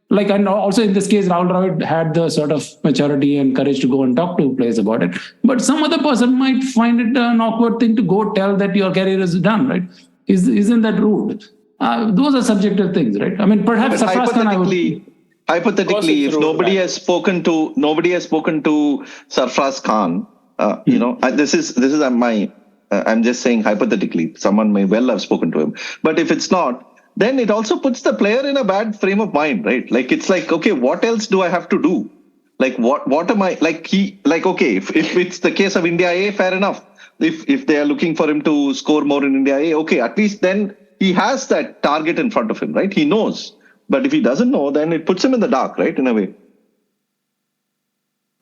like, and also in this case, Rahul Dravid had the sort of maturity and courage to go and talk to players about it. But some other person might find it an awkward thing to go tell that your career is done, right? Isn't that rude? Those are subjective things, right? I mean, perhaps hypothetically, if nobody has spoken to Sarfraz Khan, this is I'm just saying hypothetically, someone may well have spoken to him. But if it's not, then it also puts the player in a bad frame of mind, right? Like, it's like, okay, what else do I have to do? Like, what am I, okay, if it's the case of India A, fair enough. If they are looking for him to score more in India A, okay, at least then he has that target in front of him, right? He knows. But if he doesn't know, then it puts him in the dark, right? In a way.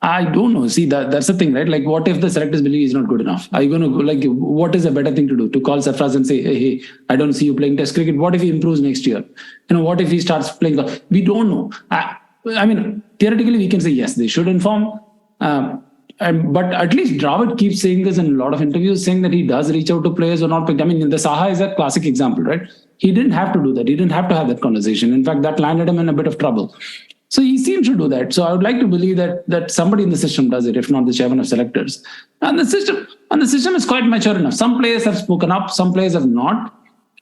I don't know. See, that's the thing, right? Like, what if the selectors believe he's not good enough? Are you going to go, like, what is a better thing to do? To call Sarfraz and say, hey, I don't see you playing Test cricket. What if he improves next year? What if he starts playing? We don't know. I mean, theoretically, we can say, yes, they should inform. But at least Dravid keeps saying this in a lot of interviews, saying that he does reach out to players who are not picked. I mean, the Saha is a classic example, right? He didn't have to do that. He didn't have to have that conversation. In fact, that landed him in a bit of trouble. So he seems to do that. So I would like to believe that somebody in the system does it, if not the chairman of selectors. And the system is quite mature enough. Some players have spoken up, some players have not.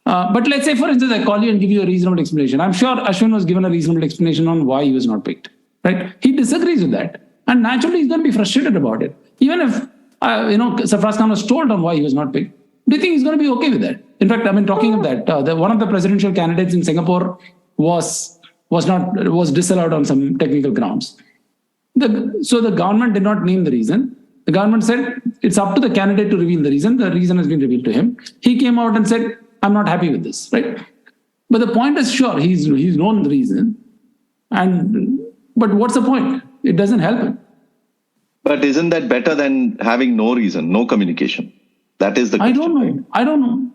But let's say, for instance, I call you and give you a reasonable explanation. I'm sure Ashwin was given a reasonable explanation on why he was not picked, right? He disagrees with that. And naturally, he's going to be frustrated about it. Even if, Sarfraz Khan was told on why he was not picked, do you think he's going to be okay with that? In fact, I mean, talking of that, one of the presidential candidates in Singapore was disallowed on some technical grounds. So the government did not name the reason. The government said it's up to the candidate to reveal the reason. The reason has been revealed to him. He came out and said, I'm not happy with this, right? But the point is, sure, he's known the reason. But what's the point? It doesn't help him. But isn't that better than having no reason, no communication? That is the question. I don't know.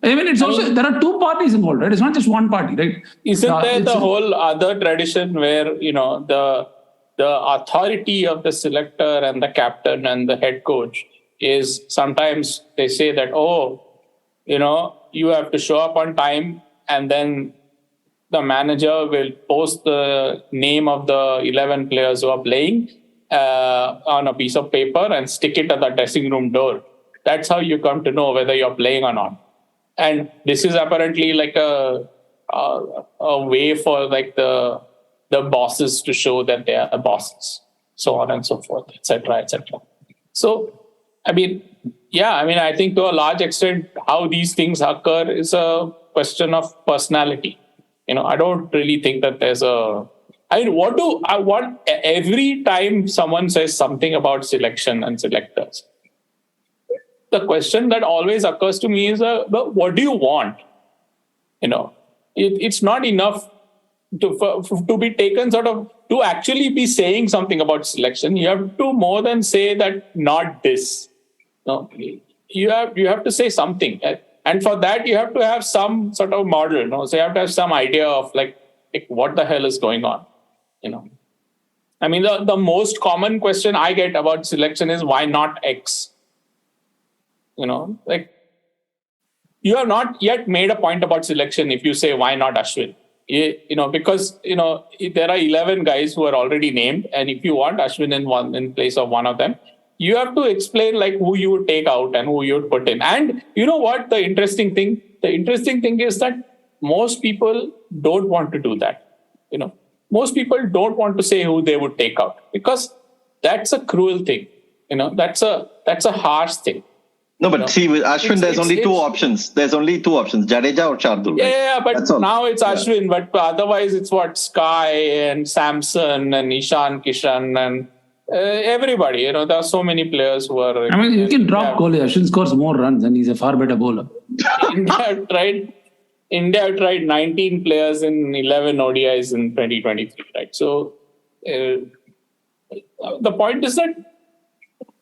I mean, it's also, there are two parties involved, right? It's not just one party, right? Isn't there the whole other tradition where, the authority of the selector and the captain and the head coach is sometimes they say that, you have to show up on time, and then the manager will post the name of the 11 players who are playing on a piece of paper and stick it at the dressing room door. That's how you come to know whether you're playing or not. And this is apparently like a way for like the bosses to show that they are the bosses, so on and so forth, etc., etc. So, I think to a large extent, how these things occur is a question of personality. I don't really think that there's every time someone says something about selection and selectors, the question that always occurs to me is, what do you want? It's not enough to be taken sort of, to actually be saying something about selection. You have to more than say that, not this. No, you have to say something. And for that, you have to have some sort of model. So you have to have some idea of like what the hell is going on. I mean, the most common question I get about selection is, why not X? You have not yet made a point about selection if you say, why not Ashwin? Because there are 11 guys who are already named, and if you want Ashwin in place of one of them, you have to explain like who you would take out and who you would put in. And you know what? The interesting thing is that most people don't want to do that. Most people don't want to say who they would take out, because that's a cruel thing. That's a harsh thing. No, but see, with Ashwin, there's only two options. There's only two options, Jadeja or Shardul. Right? Yeah, but now it's Ashwin. But otherwise, it's Sky and Samson and Ishan Kishan and everybody. There are so many players who are. I mean, you can drop Kohli. Ashwin scores more runs and he's a far better bowler. Right? India tried 19 players in 11 ODIs in 2023, right? So the point is that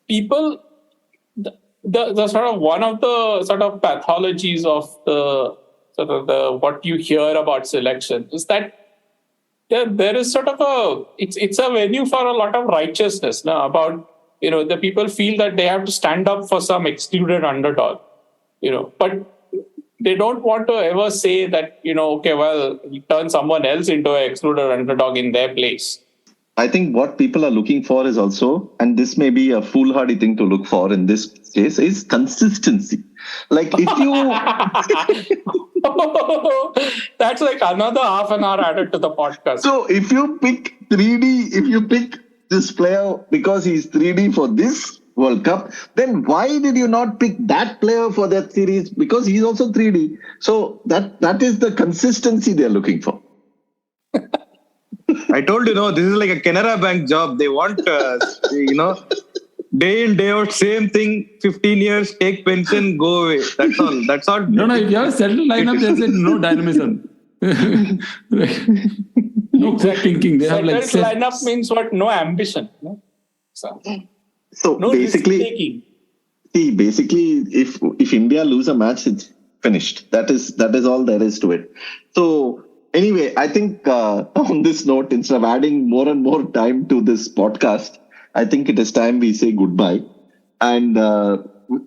people, the sort of one of the sort of pathologies of the sort of the what you hear about selection is that there is sort of it's a venue for a lot of righteousness now about, the people feel that they have to stand up for some excluded underdog, but they don't want to ever say that, okay, well, we turn someone else into an excluded underdog in their place. I think what people are looking for is also, and this may be a foolhardy thing to look for in this case, is consistency. Like if you... That's like another half an hour added to the podcast. So if you pick 3D, if you pick this player because he's 3D for this World Cup, then why did you not pick that player for that series? Because he's also 3D. So that is the consistency they're looking for. I told you, this is like a Canara Bank job. They want, day in, day out, same thing, 15 years, take pension, go away. That's all. No, if you have a settled lineup, there's no dynamism. No quick thinking. They have like lineup means what? No ambition. No? So no basically, if India lose a match, it's finished. That is all there is to it. So anyway, I think on this note, instead of adding more and more time to this podcast, I think it is time we say goodbye. And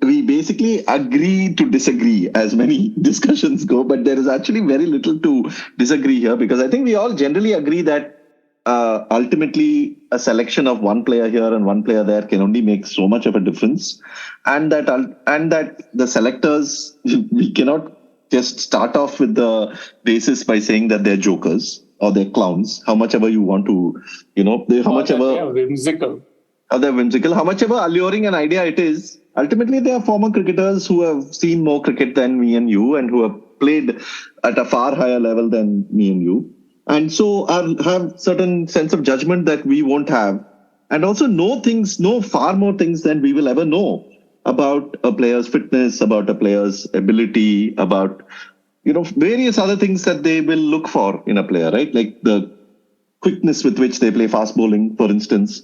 we basically agree to disagree as many discussions go, but there is actually very little to disagree here, because I think we all generally agree that ultimately a selection of one player here and one player there can only make so much of a difference, and that the selectors, we cannot just start off with the basis by saying that they're jokers or they're clowns, how much ever you want to, they're whimsical. They're whimsical, how much ever alluring an idea it is. Ultimately, they are former cricketers who have seen more cricket than me and you, and who have played at a far higher level than me and you. And so have certain sense of judgment that we won't have, and also know far more things than we will ever know about a player's fitness, about a player's ability, about various other things that they will look for in a player, right? Like the quickness with which they play fast bowling, for instance,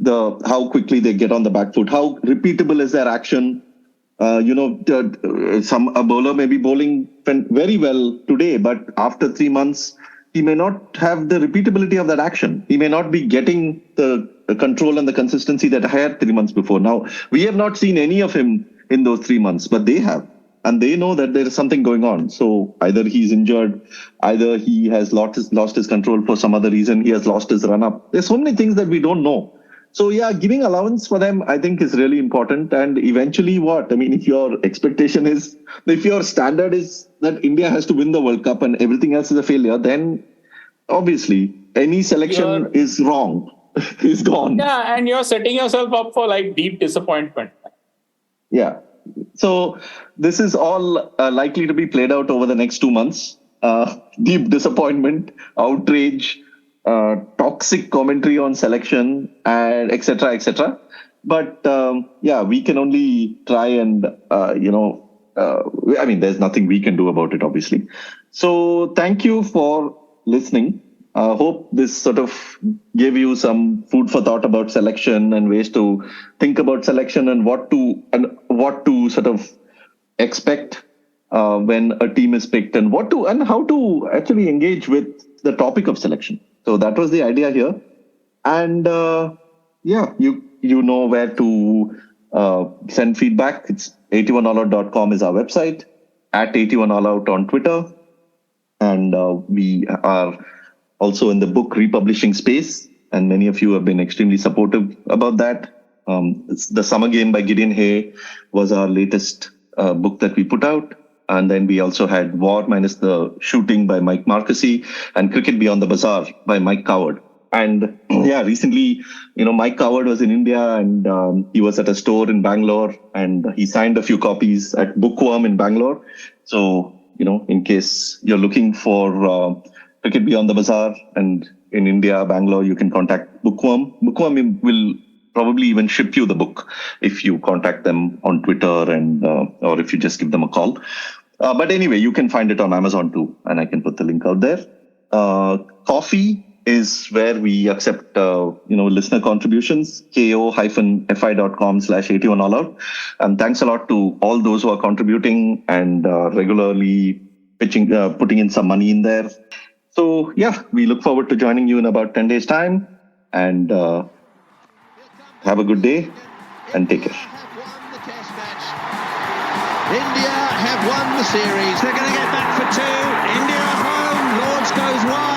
how quickly they get on the back foot, how repeatable is their action. A bowler may be bowling very well today, but after 3 months, he may not have the repeatability of that action. He may not be getting the control and the consistency that I had 3 months before. Now, we have not seen any of him in those 3 months, but they have. And they know that there is something going on. So either he's injured, either he has lost his control for some other reason, he has lost his run-up. There's so many things that we don't know. So yeah, giving allowance for them, I think, is really important. And eventually if your expectation is, if your standard is that India has to win the World Cup and everything else is a failure, then obviously any selection is wrong, is gone. Yeah, and you're setting yourself up for like deep disappointment. Yeah. So this is all likely to be played out over the next 2 months. Deep disappointment, outrage, toxic commentary on selection, and etc., etc. But we can only try and there's nothing we can do about it, obviously. So thank you for listening. Hope this sort of gave you some food for thought about selection and ways to think about selection, and what to sort of expect when a team is picked, and how to actually engage with the topic of selection. So that was the idea here. And you know where to send feedback. It's 81allout.com is our website, at 81allout on Twitter. And we are also in the book republishing space, and many of you have been extremely supportive about that. The Summer Game by Gideon Hay was our latest book that we put out. And then we also had War Minus the Shooting by Mike Marquee and Cricket Beyond the Bazaar by Mike Coward. And recently, Mike Coward was in India, and he was at a store in Bangalore, and he signed a few copies at Bookworm in Bangalore. So, in case you're looking for Cricket Beyond the Bazaar and in India, Bangalore, you can contact Bookworm. Bookworm will probably even ship you the book if you contact them on Twitter, and or if you just give them a call. But anyway, you can find it on Amazon too, and I can put the link out there. Coffee is where we accept, listener contributions, ko-fi.com/81allout. And thanks a lot to all those who are contributing and regularly putting in some money in there. So yeah, we look forward to joining you in about 10 days time, and have a good day and take care. India have won the series. They're going to get back for two. India home. Lords goes wide.